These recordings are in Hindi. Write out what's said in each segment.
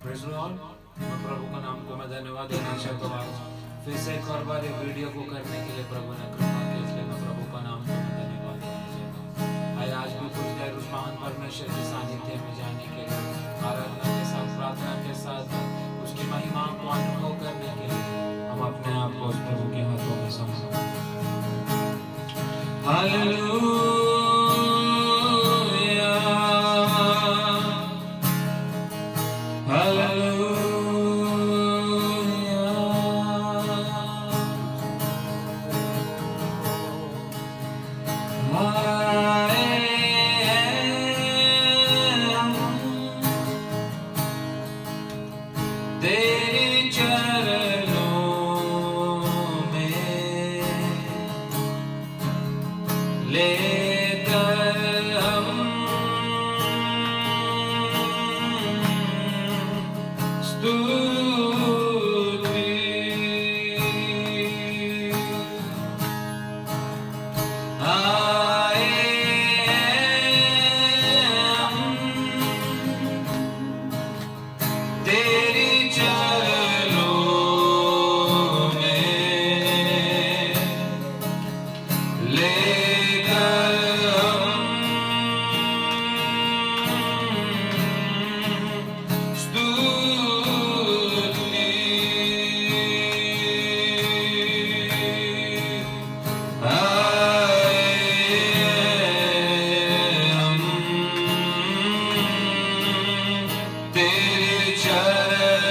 Praise Lord. मैं प्रभु का नाम को मैं धन्यवाद देना चाहता हूँ। आज फिर से एक और बार वीडियो को करने के लिए प्रभु ने कृपा की, इसलिए मैं प्रभु का नाम को मैं धन्यवाद देना चाहता हूँ। आइए आज भी कुछ देर उस महान परमेश्वर के सानिध्य में जाने के लिए, आराधना के साथ, प्रार्थना के साथ उसकी महिमा को अनुभव करने के लिए हम अपने आप को उस प्रभु के हाथों में सौंपते हैं। हालेलुया, तेरे चरणों में लेकर हम स्तुति आए हम तेरी चरणों में लेकर हम स्तुति आए हम तेरे चरणों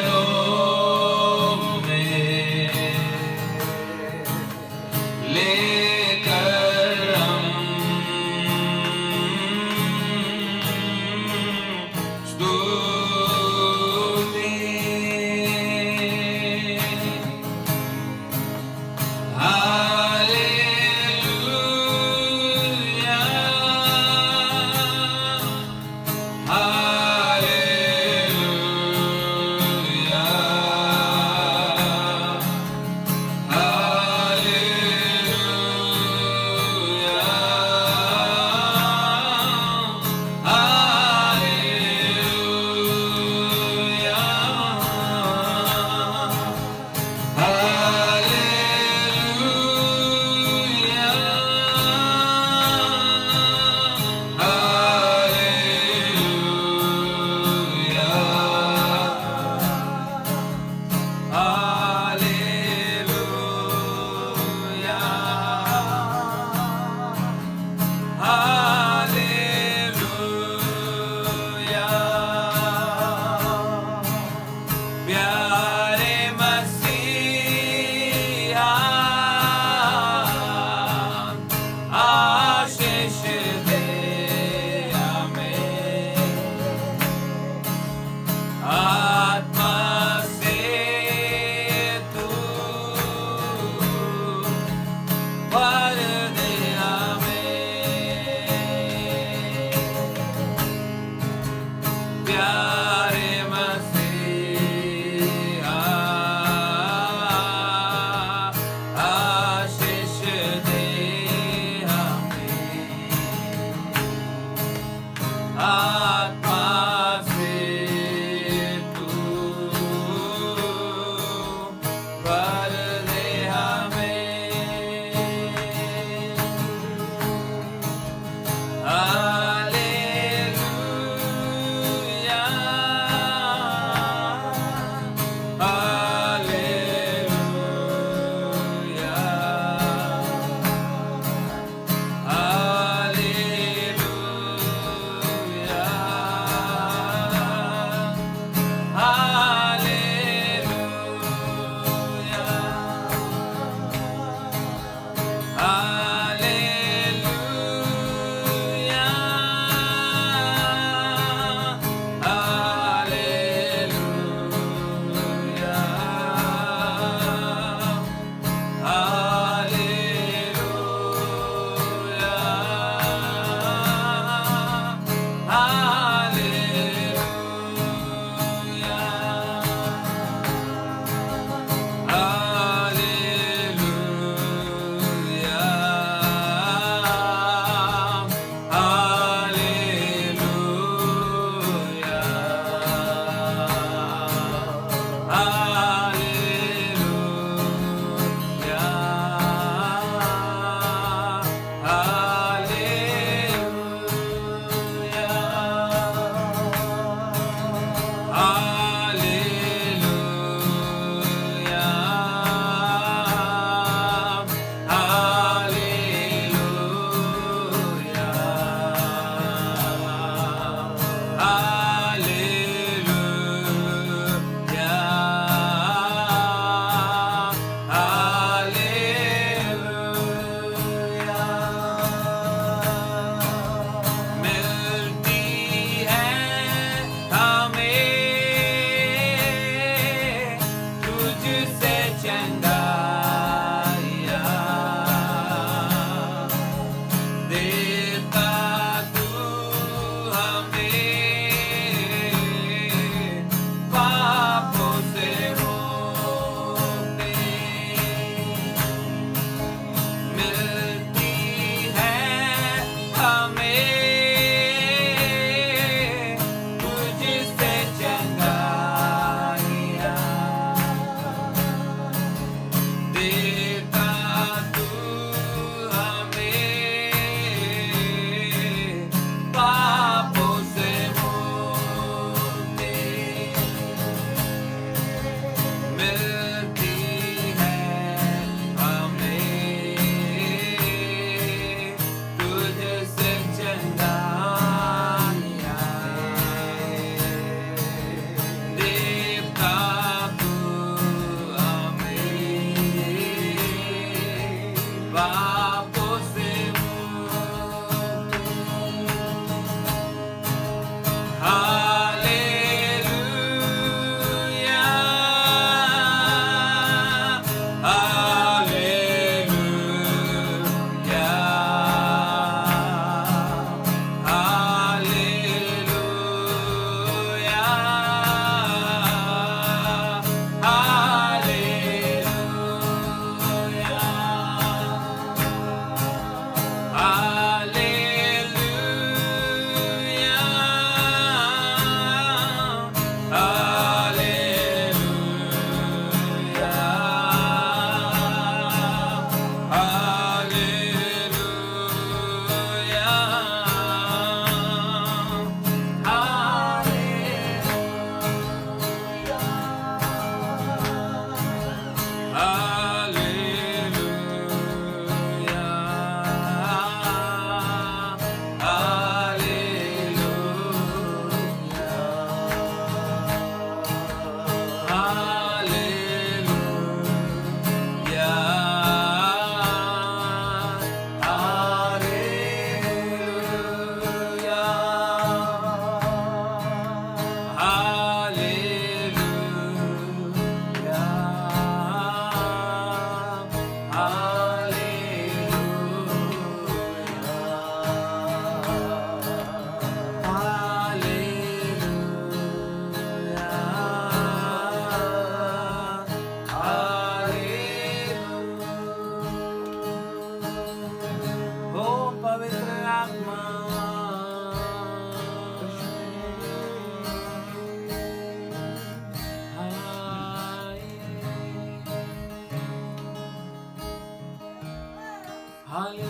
हालेलुया,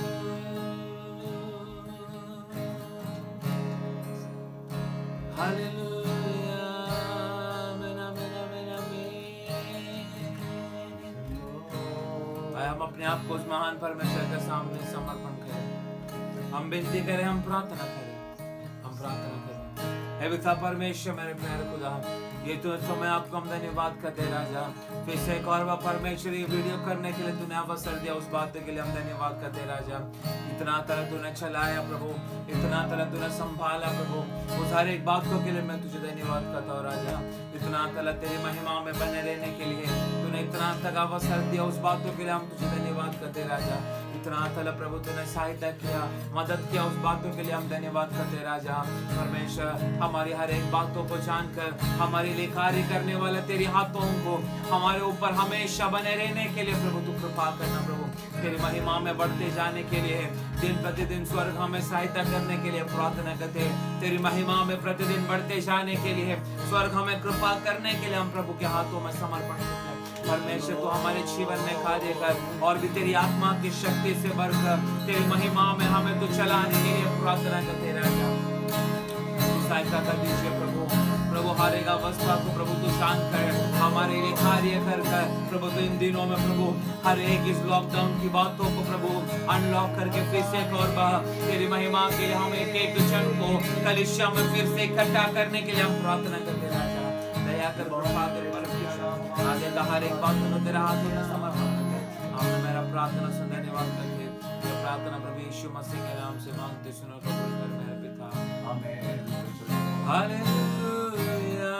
आमीन, आमीन, आमीन, आमीन। आइए हम अपने आप को उस महान परमेश्वर के सामने समर्पण करें, हम विनती करें, हम प्रार्थना करें, हम प्रार्थना करें। हे पिता परमेश्वर, मेरे प्यारे खुदा, ये तो समय आपको हम धन्यवाद करते राजा। फिर से एक और बार परमेश्वर ये वीडियो करने के लिए तूने अवसर दिया, उस बात के लिए हम धन्यवाद करते राजा। इतना तरह तूने चलाया प्रभु, इतना तरह तूने संभाला प्रभु, उस हर एक बातों के लिए मैं तुझे धन्यवाद करता हूँ राजा। इतना तरह तेरी महिमा में बने रहने के लिए तूने इतना तक अवसर दिया, उस बातों के लिए हम तुझे धन्यवाद करते राजा। इतना तरह प्रभु तूने सहायता किया, मदद किया, उस बातों के लिए हम धन्यवाद करते राजा। परमेश्वर हमारी हर एक बातों को जानकर हमारे लिए कार्य करने वाले तेरे हाथों को हमारे ऊपर हमेशा बने रहने के लिए प्रभु तू कृपा करना प्रभु। तेरी महिमा में बढ़ते जाने के लिए दिन प्रतिदिन स्वर्ग हमें सहायता करने के लिए प्रार्थना करते। तेरी महिमा में प्रतिदिन बढ़ते जाने के लिए स्वर्ग हमें कृपा करने के लिए हम प्रभु के हाथों में समर्पण करते हैं। परमेश्वर तू हमारे जीवन में कार्य कर और भी तेरी आत्मा की शक्ति से बढ़कर तेरी महिमा में हमें तू चलाने के लिए प्रार्थना करते राजा। सहायता कर दीजिए प्रभु। प्रभु हर एक अवस्था को प्रभु तू शांत कर, हमारे लिए कार्य कर प्रभु। तो इन दिनों में प्रभु हर एक इस लॉकडाउन की बातों को प्रभु अनलॉक करके फिर से एक और बार तेरी महिमा के लिए हम एक जन को कलीसिया में फिर से इकट्ठा करने के लिए हम प्रार्थना करते राजा। दया कर कृपा कर परमेश्वर, आगे का हर एक बात को तेरे हाथों में समर्पण करते। आपने मेरा प्रार्थना सुन धन्यवाद करके ये प्रार्थना प्रभु यीशु मसीह के नाम से मांगते सुनो कबूल कर मेरे पिता, आमीन। हालेलुया,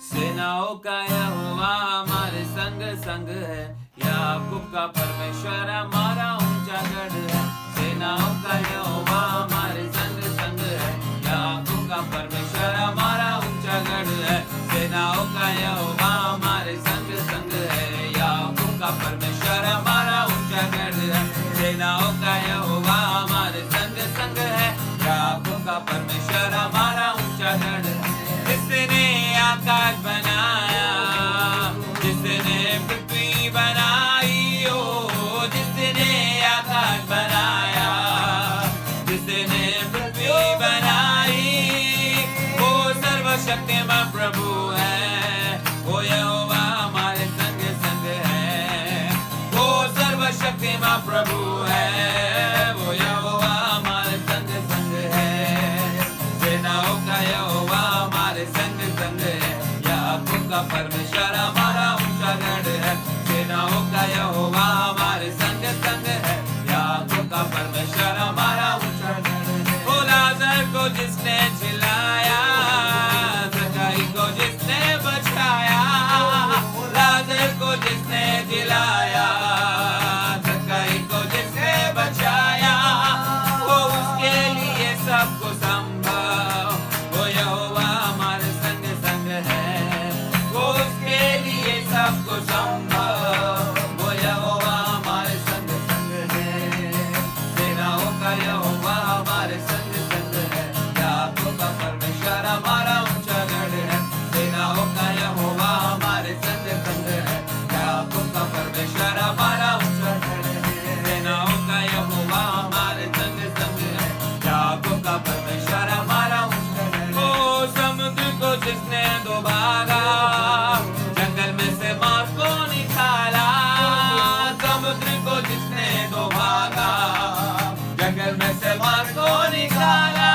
सेनाओं का यहोवा हमारे संग संग है, याकूब का परमेश्वर हमारा ऊंचा गढ़ है। सेनाओं का यहोवा हमारे संग संग है, याकूब का परमेश्वर हमारा ऊंचा गढ़ है। सेनाओं का यहोवा हमारे संग संग है, याकूब का परमेश्वर हमारा ऊंचा गढ़ है। सेनाओं का यहोवा हमारे संग संग है, याकूब का परमेश्वर हमारा ऊंचा गढ़ है। जिसने आकाश बनाया, जिसने पृथ्वी बनाई, ओ जिसने आकाश बनाया, जिसने पृथ्वी बनाई, वो सर्वशक्तिमान प्रभु है। वो यहोवा हमारे संग संग है, वो सर्वशक्तिमान प्रभु है। वो यहोवा हमारे संग संग है, सेनाओं का यहोवा हमारे संग संग है, याकूब का परमेश्वर हमारा ऊंचा गढ़ है। सेनाओं का यहोवा हमारे संग संग है, याकूब का परमेश्वर हमारा ऊंचा गढ़ है। ओ लाजर को जिसने जिलाया, जक्कई को जिसने बचाया, लाजर को जिसने जिलाया, जक्कई को जिसने बचाया, वो उसके लिए सबको संभव। वो यहोवा हमारे संग संग है, वो उसके लिए सबको संभव। वो यहोवा हमारे संग संग है, सेनाओं का यहोवा हमारे संग संग है, याकूब का परमेश्वर हमारा ऊंचा गढ़ है। सेनाओं का यहोवा हमारे संग संग है, याकूब का परमेश्वर हमारा ऊंचा गढ़ है। सेनाओं का यहोवा हमारे संग संग है, याकूब का परमेश्वर हमारा ऊंचा गढ़ है। ओ समुद्र को जिसने दो भागा, जंगल में से मार्ग को निकाला, समुद्र को जिसने दो भागा, जंगल में से मार्ग को निकाला,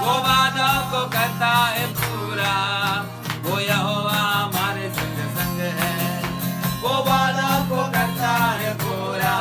वो वादा को करता है पूरा। वो यहोवा हमारे संग संग है, वो वादा को करता है पूरा।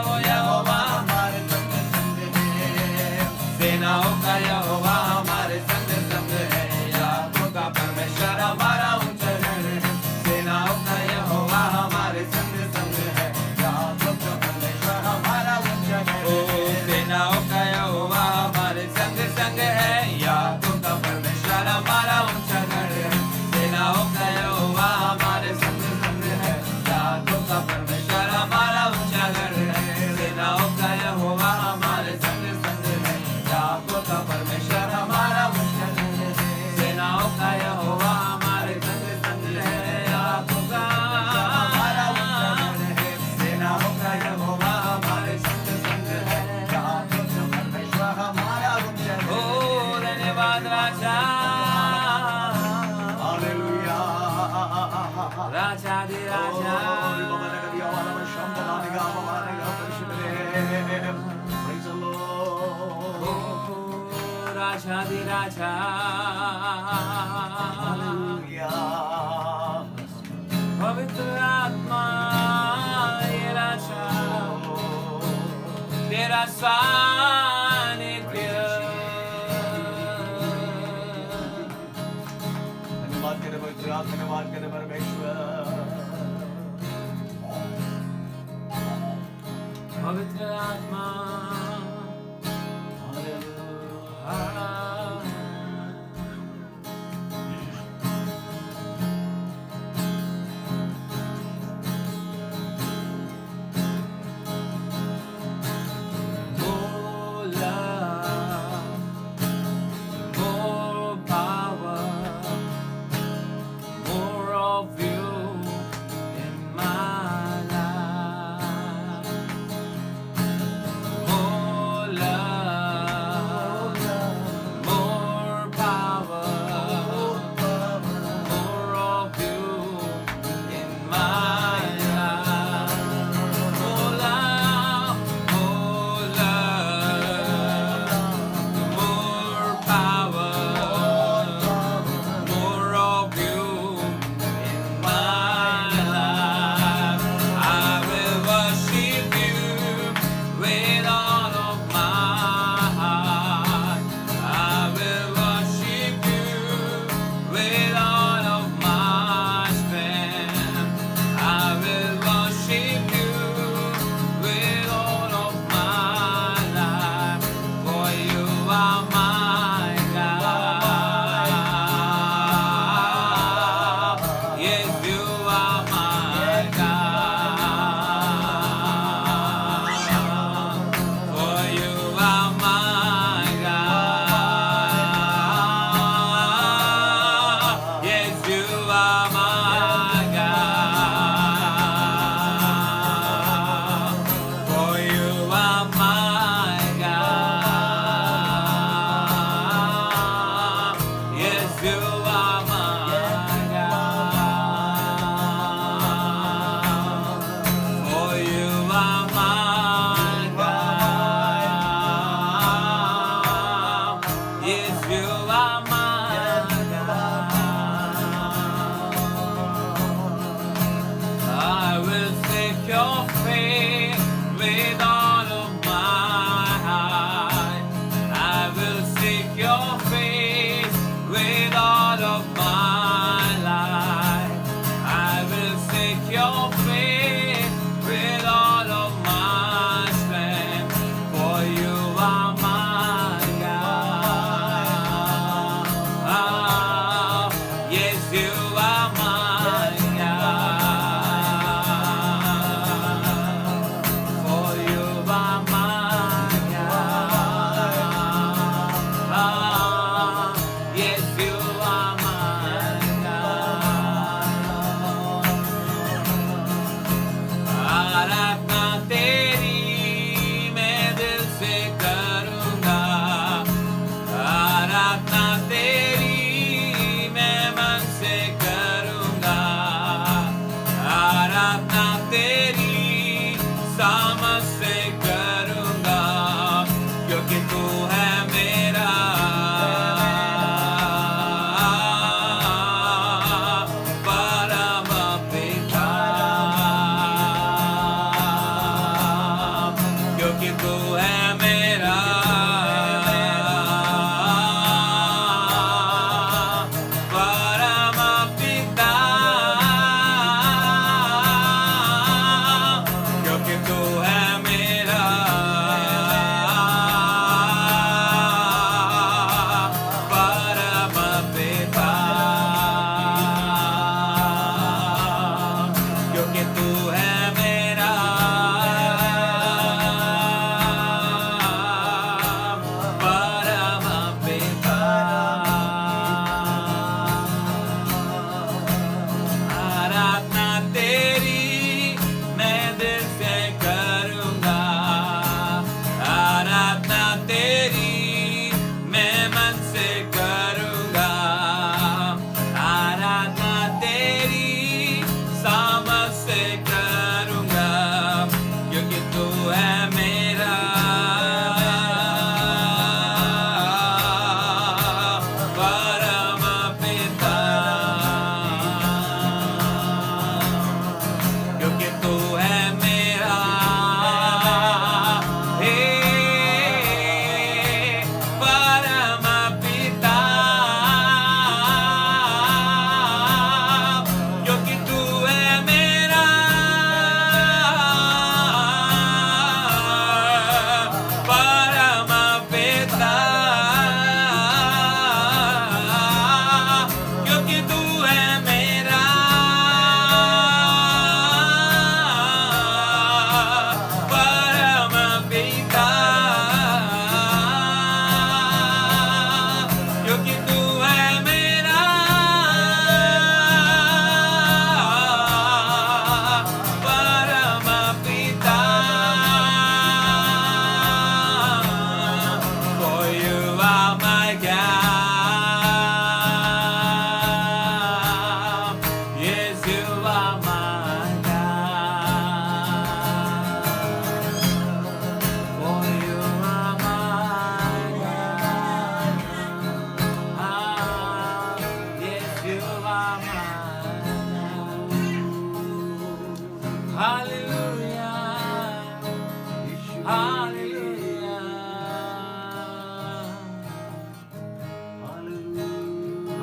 वो यहोवा हमारे संग संग है, सेनाओं का यहोवा हमारे संग संग है, याकूब का परमेश्वर हमारा ऊंचा गढ़ है। सेनाओं का यहोवा हमारे संग संग है, याकूब का परमेश्वर हमारा ऊंचा गढ़ है। सेनाओं का यहोवा हमारे संग संग है, याकूब का परमेश्वर हमारा ऊंचा गढ़ है। सेनाओं का यहोवा हमारे संग संग है, याकूब का परमेश्वर हमारा ऊंचा गढ़ है। सेनाओं का यहोवा हमारे संग संग है, याकूब का परमेश्वर राजाधिराजा पवित्र आत्मा ये राजा तेरा सानिध्य धन्यवाद करे पवित्र आत्मा धन्यवाद करे परमेश्वर पवित्र आत्मा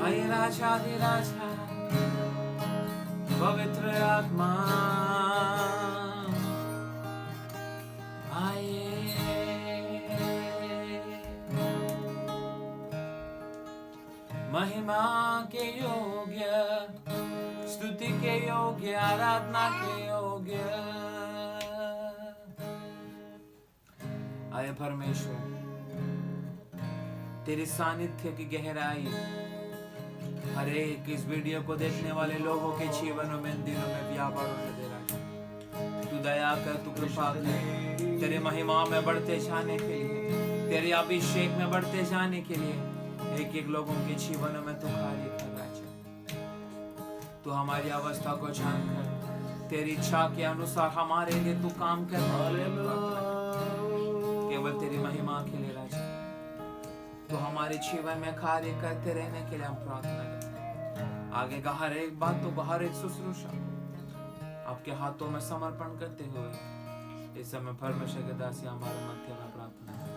आए राजाधिराजा पवित्र आत्मा आए। महिमा के योग्य, स्तुति के योग्य, आराधना के योग्य आए परमेश्वर। तेरे सानिध्य की गहराई हर एक इस वीडियो को देखने वाले लोगों के जीवनों में, दिनों में व्यापार होने दे रहा है। तू दया कर, तू कृपा कर, तेरे महिमा में बढ़ते जाने के लिए, तेरे अभिषेक में बढ़ते जाने के लिए एक एक लोगों के जीवनों में तू कार्य कर रहा है। तू हमारी अवस्था को जानकर तेरी इच्छा के अनुसार हमारे लिए तू काम कर, केवल तेरी महिमा के लिए राजा। तो हमारे जीवन में कार्य करते रहने के लिए हम प्रार्थना करते हैं। आगे का हर एक बातों को, हर एक शुश्रूषा आपके हाथों में समर्पण करते हुए इस समय परमेश्वर के दासी हमारे मध्य में प्रार्थना है।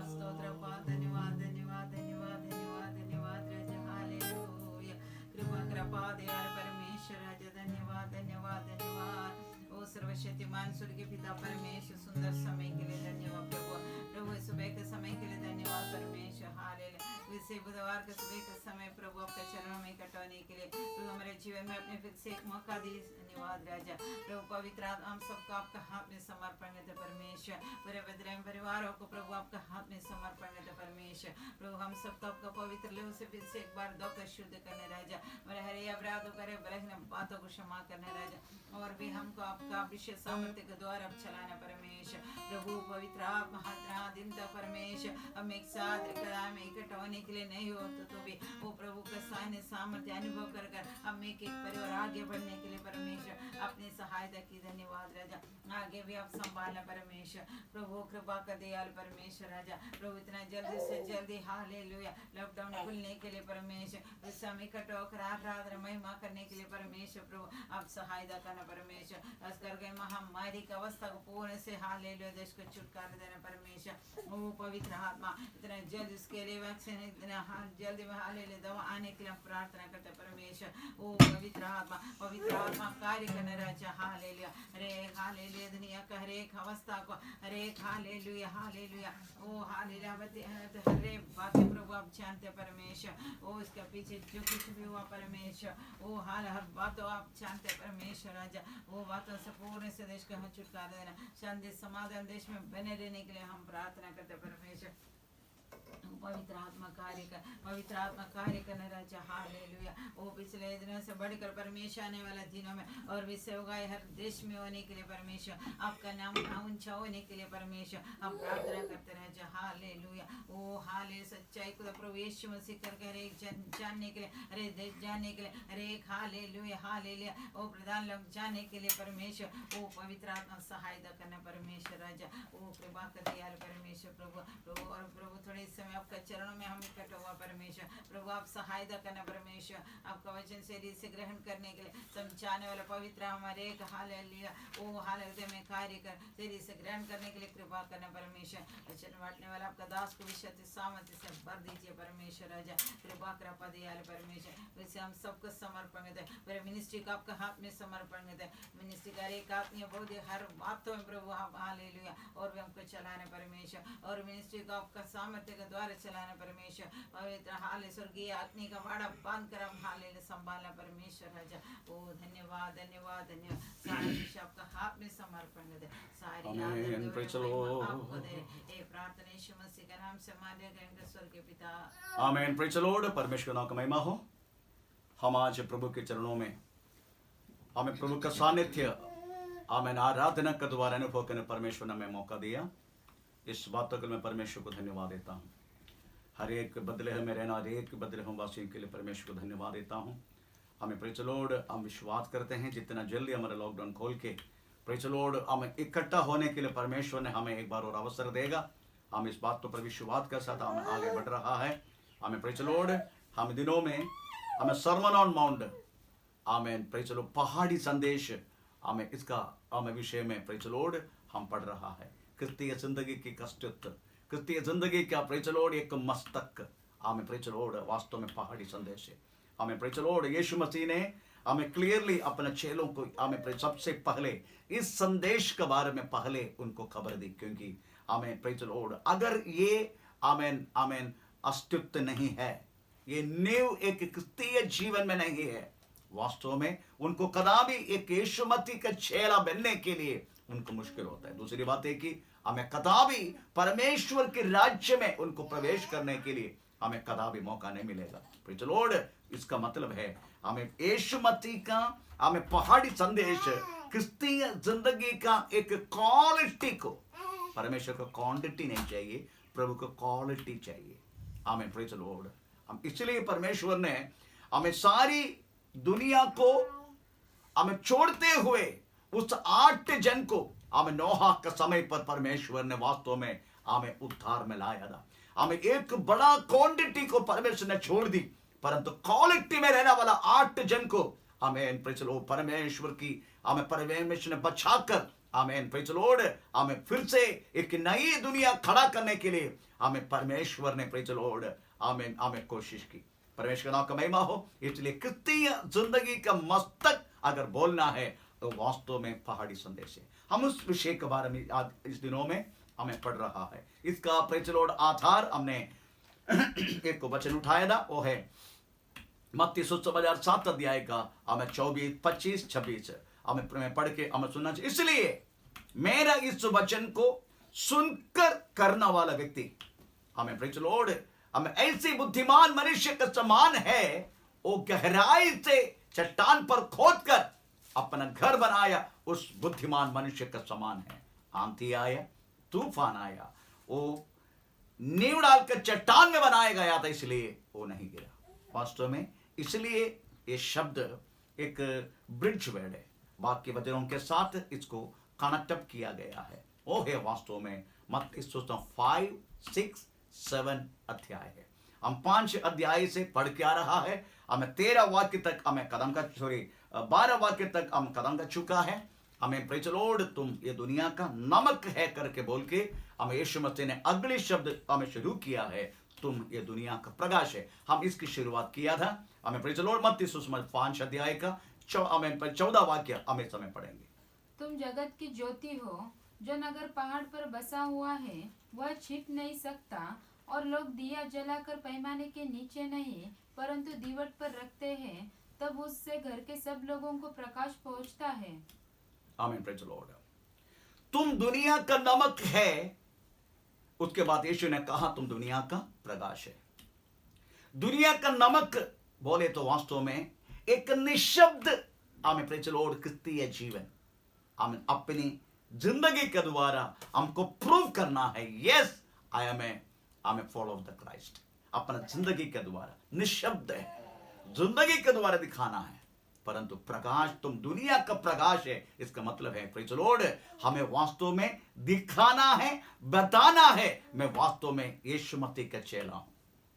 स्तोत्र, धन्यवाद धन्यवाद धन्यवाद धन्यवाद धन्यवाद राजा, हालेलुया। कृपा कृपा दयाल परमेश्वर राजा, धन्यवाद धन्यवाद धन्यवाद। ओ सर्वशक्तिमान स्वर्ग के पिता परमेश्वर, सुंदर समय के लिए धन्यवाद प्रभु। प्रभु सुबह के समय के लिए धन्यवाद परमेश्वर, हालेलुया। इसे बुधवार के सुबह के समय प्रभु आपके चरणों में इकट्ठा होने के लिए प्रभु हमारे जीवन में अपने फिर से एक मौका दी, धन्यवाद राजा। प्रभु पवित्र आत्मा हम सबको आपका हाथ में समर्पण करते परमेश्वर। पूरे बदले परिवारों को प्रभु आपका हाथ में समर्पण करते परमेश्वर। प्रभु हम सबको आपका पवित्र लहू से फिर से एक बार धोकर शुद्ध करने राजा। मेरे हरे अपराधों करे बलहीन बातों को क्षमा करने राजा, और भी हमको आपका विशेष सामर्थ्य के द्वारा चलाना परमेश्वर। प्रभु पवित्र आत्मा दिन तक परमेश्वर हम एक साथ में इकट्ठा होने के लिए नहीं हो तो भी वो प्रभु का सामर्थ्य अनुभव कर हम एक एक परिवार आगे बढ़ने के लिए परमेश्वर अपनी सहायता की, धन्यवाद राजा। आगे भी आप संभालना परमेश्वर। प्रभु कृपा का दयाल परमेश्वर राजा। प्रभु इतना जल्दी से जल्दी हालेलुया लॉकडाउन खुलने के लिए परमेश्वर, इस समय इकट्ठा होकर आराधना महिमा करने के लिए परमेश्वर प्रभु आप सहायता करना परमेश्वर। बस कर गए महामारी की अवस्था को पूर्ण से हालेलुया देश को छुटकारा देना परमेश्वर। वो पवित्र आत्मा इतना जल्द उसके लिए वैक्सीन इतना जल्दी में हालेलुया दवा आने के लिए हम प्रार्थना करते परमेश्वर। वो पवित्र आत्मा कार्य करने राजा, हालेलुया। हरे हालेलुया दुनिया का हर एक अवस्था को, हरे हालेलुया हालेलुया ओ हालेलुया हरे बातें प्रभु आप जानते परमेश्वर। ओ इसके पीछे जो कुछ भी हुआ परमेश्वर, वो हाल हर बातों आप जानते परमेश्वर राजा। वो बातों से पूर्ण से देश को हम छुटकारा देना, शांति समाधान देश में बने रहने के लिए हम प्रार्थना करते परमेश्वर। पवित्र आत्मा कार्य करने राजा, हालेलुया। वो पिछले दिनों से बढ़कर परमेश्वर आने वाला दिनों में और भी सेवकाएं हर देश में होने के लिए परमेश्वर, आपका नाम ऊंचा होने के लिए परमेश्वर हम प्रार्थना करते राजा, हालेलुया। ओ हाले सच्चाई को प्रभु यीशु मसीह करके हर एक जानने के लिए, हर एक देश जानने के लिए, हर एक हालेलुया हालेलुया ओ प्रधान लोग जानने के लिए परमेश्वर। ओ पवित्र आत्मा सहायता करना परमेश्वर राजा। ओ कृपा कर दयाल परमेश्वर प्रभु और प्रभु थोड़े समय आपका चरणों में हम इकट्ठा हुआ परमेश्वर। प्रभु आप सहायता करना परमेश्वर, आपका वचन शरीर से ग्रहण करने के लिए समझाने वाला पवित्र हमारे एक हालेलुया ओ हालेलुया में कार्य कर शरीर से ग्रहण करने के लिए कृपा करना परमेश्वर। वचन बांटने वाला आपका दास को विशेष सामर्थ्य से भर दीजिए परमेश्वर राजा। कृपा दयाल परमेश्वर। वैसे हम सबको समर्पण करते हैं, मेरे मिनिस्ट्री का आपका हाथ में समर्पण करते हैं। मिनिस्ट्री का एक आत्मीय बहुत हर बातों में प्रभु आप हालेलुया और भी हमको चलाना परमेश्वर, और मिनिस्ट्री को आपका सामर्थ्य के द्वारा चलाना परमेश्वर। पवित्र हाल स्वर्गीय अग्नि का बाड़ा बांध कर हम हालेलुया संभालना परमेश्वर राजा। ओ धन्यवाद धन्यवाद धन्यवाद। सारी विषय आपका हाथ में समर्पण करते, सारी आपको दे। ए प्रार्थना यीशु मसीह के नाम से मांगे गए स्वर्ग के पिता, आमीन। Praise the Lord. परमेश्वर नाम का महिमा हो। हम आज प्रभु के चरणों में हमें प्रभु का सानिध्य आमीन आराधना का द्वारा अनुभव करने परमेश्वर ने हमें मौका दिया। इस बात के मैं परमेश्वर को धन्यवाद देता हूँ। हर एक बदले में रहना, हर एक बदले हम वासियों के लिए परमेश्वर को धन्यवाद देता हूँ। हमें प्रेज़ द लॉर्ड हम विश्वास करते हैं जितना जल्दी हमारा लॉकडाउन खोल के प्रेज़ द लॉर्ड हमें इकट्ठा होने के लिए परमेश्वर ने हमें एक बार और अवसर देगा। हम इस बात पर विश्वास के साथ हमें आगे बढ़ रहा है। हमें प्रेज़ द लॉर्ड हम दिनों में हमें सर्मन ऑन माउंट आमीन प्रेज़ द लॉर्ड पहाड़ी संदेश हमें इसका हमें विषय में प्रेज़ द लॉर्ड हम पढ़ रहा है। क्रिस्तीय जिंदगी की कष्टत्व, क्रिस्तीय जिंदगी का प्रेज़ द लॉर्ड एक मस्तक हमें प्रेज द लॉर्ड वास्तव में पहाड़ी संदेश है। हमें प्रेज द लॉर्ड यीशु मसीह ने हमें क्लियरली अपने चेलों को हमें सबसे पहले इस संदेश के बारे में पहले उनको खबर दी, क्योंकि हमें प्रेज द लॉर्ड अगर ये आमेन आमेन अस्तित्व नहीं है, ये नींव एक क्रिस्तीय जीवन में नहीं है, वास्तव में उनको कदापि एक यीशु मसीह का चेला बनने के लिए उनको मुश्किल होता है। दूसरी बात है कि हमें कदापि परमेश्वर के राज्य में उनको प्रवेश करने के लिए हमें कदापि मौका नहीं मिलेगा। प्रेज द लॉर्ड, इसका मतलब है हमें यीशु मसीह का हमें पहाड़ी संदेश क्रिस्तीय जिंदगी का एक क्वालिटी को, परमेश्वर का क्वांटिटी नहीं चाहिए, प्रभु का क्वालिटी चाहिए। हमें प्रेज द लॉर्ड, हम इसलिए परमेश्वर ने हमें सारी दुनिया को हमें छोड़ते हुए उस 8 जन को हमें नोहा का समय पर परमेश्वर ने वास्तव में हमें उद्धार में लाया था। हमें एक बड़ा क्वांटिटी को परमेश्वर ने छोड़ दी, परंतु क्वालिटी में रहने वाला 8 जन को हमें प्रेज द लॉर्ड परमेश्वर की हमें परमेश्वर ने बचाकर हमें प्रेज द लॉर्ड हमें फिर से एक नई दुनिया खड़ा करने के लिए हमें परमेश्वर ने प्रेज द लॉर्ड हमें कोशिश की। परमेश्वर का नाम का महिमा हो। इसलिए क्रिस्तीय जिंदगी का मस्तक अगर बोलना है तो वास्तव में पहाड़ी संदेश है। हम उस विषय के बारे में आज इस दिनों में हमें पढ़ रहा है। इसका प्रेज द लॉर्ड आधार हमने एक को वचन उठाया था, वो है मत्ती सुसमाचार 7 अध्याय का हमें 24, 25, 26 हमें पढ़ के हमें सुनना चाहिए। इसलिए मेरा इस वचन को सुनकर करने वाला व्यक्ति, हमें प्रेज द लॉर्ड हमें ऐसे बुद्धिमान मनुष्य का समान है, वो गहराई से चट्टान पर खोदकर अपना घर बनाया, उस बुद्धिमान मनुष्य का समान है। आंधी आया, तूफान आया, वो नींव डालकर चट्टान में बनाया गया था, इसलिए वो नहीं गिरा। वास्तव में इसलिए ये शब्द एक ब्रिज वर्ड है, बाकी वचनों के साथ इसको कनेक्ट अप किया गया है। वो है वास्तव में मत्ती 5, 6, 7 अध्याय है। हम 5 अध्याय से पढ़ के आ रहा है, हमें 13 वाक्य तक हमें 12 वाक्य तक हम कदम कर चुका है। हमें प्रेज द लॉर्ड तुम ये दुनिया का नमक है करके बोल के हमें यीशु मसीह ने अगले शब्द हमें शुरू किया है, तुम ये दुनिया का प्रकाश है। हम इसकी शुरुआत किया था। हमें प्रेज द लॉर्ड मत्ती सुसमाचार 5 अध्याय का 14 वाक्य हमें समय पढ़ेंगे। तुम जगत की ज्योति हो, जो नगर पहाड़ पर बसा हुआ है वह छिप नहीं सकता, और लोग दिया जलाकर पैमाने के नीचे नहीं परंतु दीवट पर रखते हैं, तब उससे घर के सब लोगों को प्रकाश पहुंचता है। आमीन, प्रेज द लॉर्ड। तुम दुनिया का नमक है, उसके बाद यीशु ने कहा तुम दुनिया का प्रकाश है। दुनिया का नमक बोले तो वास्तव में एक निशब्द आमीन प्रेज द लॉर्ड क्रिस्तीय जीवन, आमीन अपनी जिंदगी के द्वारा हमको प्रूव करना है, yes I am a follow of the Christ. अपना जिंदगी के द्वारा निशब्द है, जिंदगी के द्वारा दिखाना है, परंतु प्रकाश तुम दुनिया का प्रकाश है, इसका मतलब है प्रेज द लॉर्ड हमें वास्तव में दिखाना है, बताना है मैं वास्तव में यीशु मसीह का चेला हूं।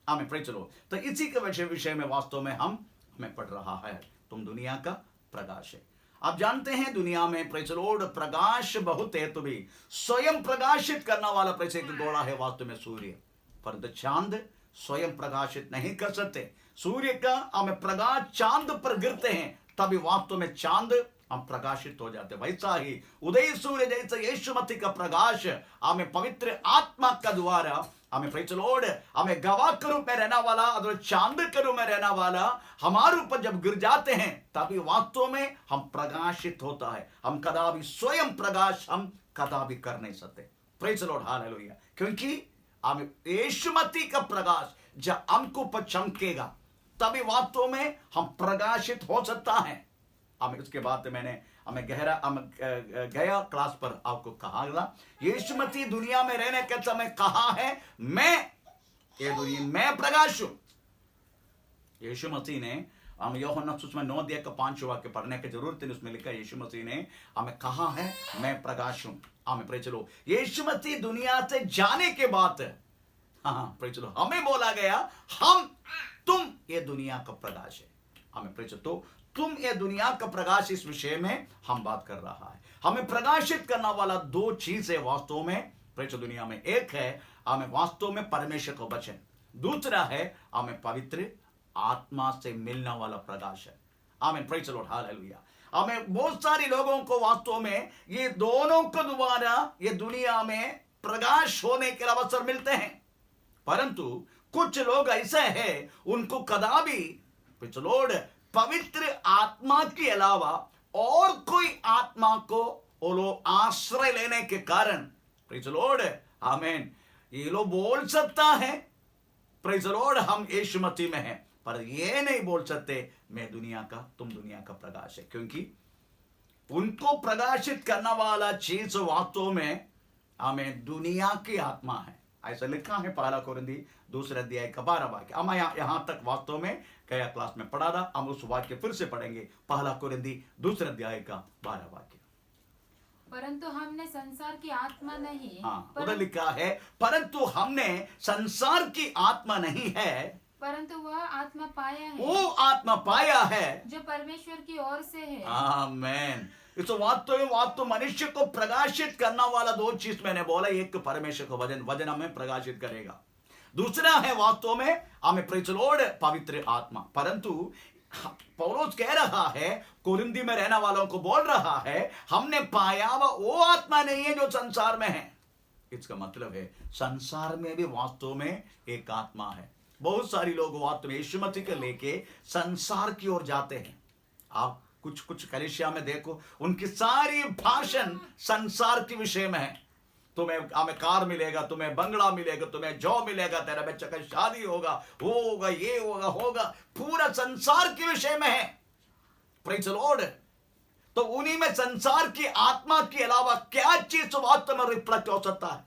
हमें प्रेज द लॉर्ड। तो इसी के विषय में वास्तव में हमें पढ़ रहा है, तुम दुनिया का प्रकाश है। आप जानते हैं दुनिया में प्रेज द लॉर्ड प्रकाश बहुत है, तो भी स्वयं प्रकाशित करने वाला प्रेज एक गोड़ा है वास्तव में सूर्य, परंतु चांद स्वयं प्रकाशित नहीं कर सकते। सूर्य का हमें प्रकाश चांद पर गिरते हैं तभी वास्तव में चांद हम प्रकाशित हो जाते। वैसा ही उदय सूर्य जैसे यीशु मसीह का प्रकाश हमें पवित्र आत्मा का द्वारा हमें प्रेज द लॉर्ड हमें गवाह के रूप में रहना वाला और चांद के रूप में रहना वाला हमारे ऊपर जब गिर जाते हैं तभी वास्तव में हम प्रकाशित होता है। हम कदापि स्वयं प्रकाश हम कदापि कर नहीं सकते। Praise the Lord, hallelujah. क्योंकि हमें यीशु मसीह का प्रकाश जब हमको पर चमकेगा तभी वास्तव में हम प्रकाशित हो सकता है। हमें उसके बाद मैंने गया क्लास पर आपको कहा था यीशु मसीह दुनिया में रहने के समय कहा है मैं प्रकाश हूं। यीशु मसीह ने हम यूहन्ना सुसमाचार 9 अध्याय का 5 वाक्य पढ़ने की जरूरत है, उसमें लिखा यीशु मसीह ने हमें कहा है मैं प्रकाश हूं। हमें प्रेज द लॉर्ड यीशु मसीह दुनिया से जाने के बाद प्रेज द लॉर्ड हमें बोला गया तुम ये दुनिया का प्रकाश है। हमें प्रेज तो तुम ये दुनिया का प्रकाश, इस विषय में हम बात कर रहा है। हमें प्रकाशित करने वाला 2 चीज है वास्तव में प्रेज दुनिया में। एक है हमें वास्तव में परमेश्वर का वचन, दूसरा है हमें पवित्र आत्मा से मिलने वाला प्रकाश है। आमीन, प्रेज़ द लॉर्ड, हालेलुया। हमें बहुत सारे लोगों को वास्तव में ये दोनों के द्वारा ये दुनिया में प्रकाश होने के अवसर मिलते हैं, परंतु कुछ लोग ऐसे हैं उनको कदापि प्रेज़ द लॉर्ड पवित्र आत्मा के अलावा और कोई आत्मा को वो लोग आश्रय लेने के कारण प्रेज़ द लॉर्ड, आमीन, ये लोग बोल सकता है प्रेज़ द लॉर्ड हम यीशु मसीह में हैं, पर ये नहीं बोल सकते मैं दुनिया का, तुम दुनिया का प्रकाश है, क्योंकि उनको प्रकाशित करने वाला चीज वास्तव में हमें दुनिया की आत्मा है। ऐसा लिखा है पहला कोरिन्थी 2 अध्याय का 12 वाक्य। हम यहां तक वास्तव में गया क्लास में पढ़ा था, हम उस वाक्य फिर से पढ़ेंगे। पहला कोरिन्थी 2 अध्याय का 12 वाक्य। परंतु हमने संसार की आत्मा नहीं, हाँ, उधर लिखा है परंतु हमने संसार की आत्मा नहीं है, परंतु वह आत्मा पाया है वो आत्मा पाया है जो परमेश्वर की ओर से है। आमेन। इस वास्तव मनुष्य को प्रकाशित करने वाला दो चीज मैंने बोला, एक परमेश्वर को वचन हमें प्रकाशित करेगा, दूसरा है वास्तव में हमें प्रेज़ द लॉर्ड पवित्र आत्मा। परंतु पौलुस कह रहा है, कोरिन्थी में रहने वालों को बोल रहा है, हमने पाया वो आत्मा नहीं है जो संसार में है। इसका मतलब है संसार में भी वास्तव में एक आत्मा है। बहुत सारे लोग वास्तव में यीशु मसीह को लेके संसार की ओर जाते हैं। आप कुछ कलीसिया में देखो, उनकी सारी भाषण संसार के विषय में है। तुम्हें हमें कार मिलेगा, तुम्हें बंगला मिलेगा, तुम्हें जॉब मिलेगा, तेरा बच्चा का शादी होगा, वो होगा, ये होगा, पूरा संसार के विषय में है। Praise the Lord. तो उन्हीं में संसार की आत्मा के अलावा क्या चीज वास्तव में रिफ्लेक्ट हो सकता है?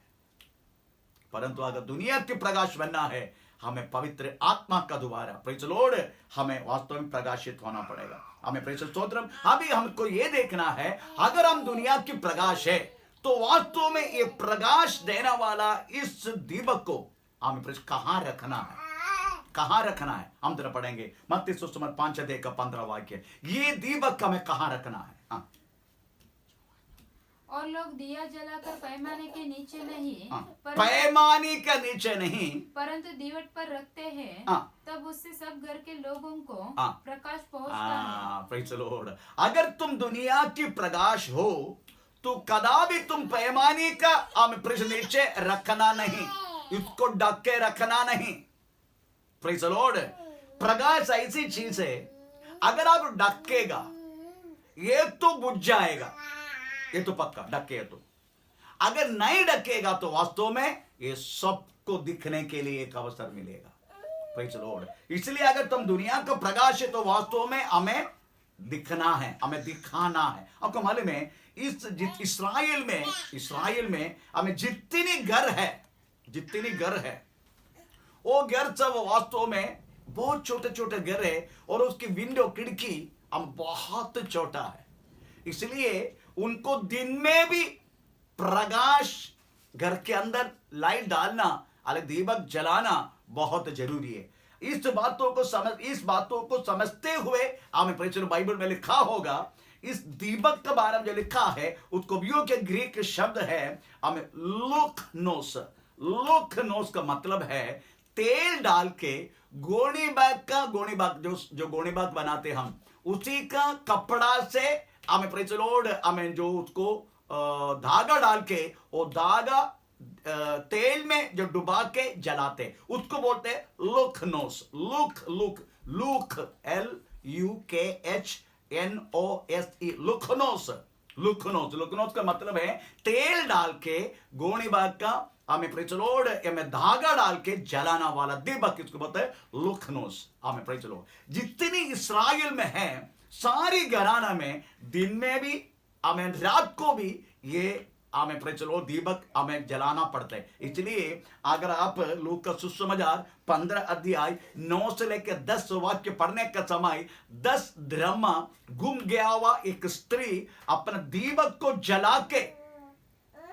परंतु अगर दुनिया की प्रकाश बनना है, हमें पवित्र आत्मा का द्वारा प्रेज़ द लॉर्ड हमें वास्तव में प्रकाशित होना पड़ेगा। हमें प्रेज़ स्तोत्रम। अभी हमको ये देखना है, अगर हम दुनिया की प्रकाश है तो वास्तव में ये प्रकाश देने वाला इस दीपक को हमें प्रेज़ कहां रखना है, कहां रखना है? हम जरा पढ़ेंगे मत्ती सुसमाचार 5 अध्याय का 15 वाक्य। ये दीपक हमें कहां रखना है? हाँ। और लोग दिया जलाकर पैमाने के नीचे नहीं, पैमाने के नीचे नहीं, परंतु दीवट पर रखते हैं, तब उससे सब घर के लोगों को प्रकाश पहुंचता है। Praise the Lord. अगर तुम दुनिया की प्रकाश हो तो कदापि तुम पैमाने का हमें प्रेज़ नीचे रखना नहीं, इसको ढक के रखना नहीं। Praise the Lord. प्रकाश ऐसी चीज है, अगर आप ढकेगा ये तो बुझ जाएगा, ये तो पक्का ढके तो। अगर नहीं ढकेगा तो वास्तव में ये सबको दिखने के लिए एक अवसर मिलेगा। Praise the Lord. इसलिए अगर तुम दुनिया का प्रकाश है तो वास्तव में हमें दिखना है, हमें दिखाना है। आपको मालूम है इस्राएल में हमें जितनी घर है वो घर सब वास्तव में बहुत छोटे छोटे घर है, और उसकी विंडो खिड़की हम बहुत छोटा है। इसलिए उनको दिन में भी प्रकाश घर के अंदर लाइट डालना, अलग दीपक जलाना बहुत जरूरी है। इस बातों को समझते हुए हमें परिचय बाइबल में लिखा होगा, इस दीपक के बारे में जो लिखा है उसको उपयोग के ग्रीक शब्द है हमें लुकनोस का मतलब है तेल डाल के गोनी बाग जो गोनी बाग बनाते हम उसी का कपड़ा से हमें प्रेज़ द लॉर्ड हमें जो उसको धागा डाल के वो धागा तेल में जो डुबा के जलाते उसको बोलते हैं लुकनोस। लुक LUKHNOSE लुकनोस का मतलब है तेल डाल के गोनी बाग का हमें प्रेज़ द लॉर्ड हमें धागा डाल के जलाना वाला दीपक, इसको बोलते हैं लुकनोस। हमें प्रेज़ द लॉर्ड। जितनी इस्राएल में है सारी घराना में दिन में भी हमें रात को भी ये हमें प्रेज़ द लॉर्ड दीपक हमें जलाना पड़ता है। इसलिए अगर आप लूका का सुसमाचार 15 अध्याय 9 से लेकर 10 वाक्य पढ़ने का समय 10 ड्रामा गुम गया हुआ एक स्त्री अपना दीपक को जला के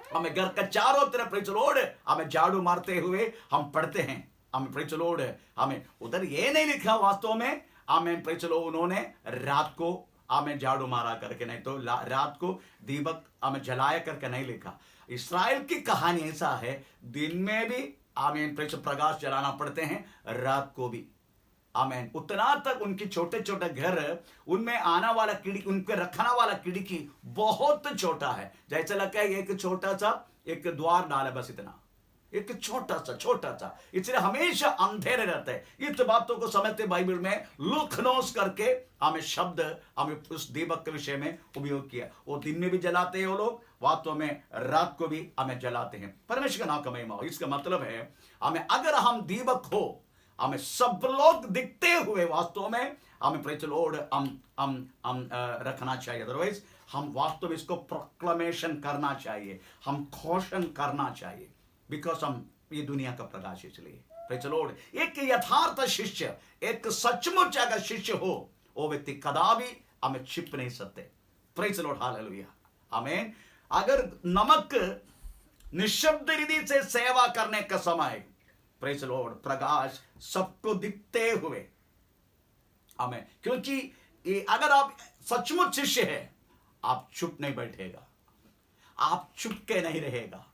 हमें घर का चारों तरफ प्रेज़ द लॉर्ड हमें झाड़ू मारते हुए हम पढ़ते हैं। हमें प्रेज़ द लॉर्ड हमें उधर ये नहीं लिखा वास्तव में हमें प्रेज़ द लॉर्ड उन्होंने रात को हमें झाड़ू मारा करके, नहीं तो रात को दीपक हमें जलाया करके नहीं लिखा। इस्राएल की कहानी ऐसा है, दिन में भी आमीन प्रकाश जलाना पड़ते हैं रात को भी। आमीन। उतना तक उनके छोटे छोटे घर, उनमें आना वाला खिड़की, उनके रखना वाला खिड़की बहुत छोटा है, जैसे लगता है एक छोटा सा एक द्वार डाले, बस इतना, एक छोटा सा, इसलिए हमेशा अंधेरे रहते हैं। इस बातों को समझते बाइबल में लुकनोस करके हमें शब्द हमें उस दीपक के विषय में उपयोग किया। वो दिन में भी जलाते हैं वो लोग, वास्तव में रात को भी हमें जलाते हैं। परमेश्वर का नाम का महिमा हो। इसका मतलब है हमें, अगर हम दीपक हो, हमें सब लोग दिखते हुए वास्तव में हमें प्रेज़ द लॉर्ड हम रखना चाहिए। अदरवाइज हम वास्तव में इसको प्रोक्लेमेशन करना चाहिए, हम घोषण करना चाहिए, बिकॉज हम ये दुनिया का प्रकाश। इसलिए प्रेज़ द लॉर्ड एक यथार्थ शिष्य, एक सचमुच अगर शिष्य हो, वो व्यक्ति कदापि हमें छिप नहीं सकते। प्रेज़ द लॉर्ड, हालेलुया, आमीन। अगर नमक निशब्द रीति से सेवा करने का समय, प्रेज़ द लॉर्ड, प्रकाश सबको दिखते हुए, आमीन। क्योंकि अगर आप सचमुच शिष्य है, आप चुप नहीं बैठेगा, आप चुप के नहीं रहेगा,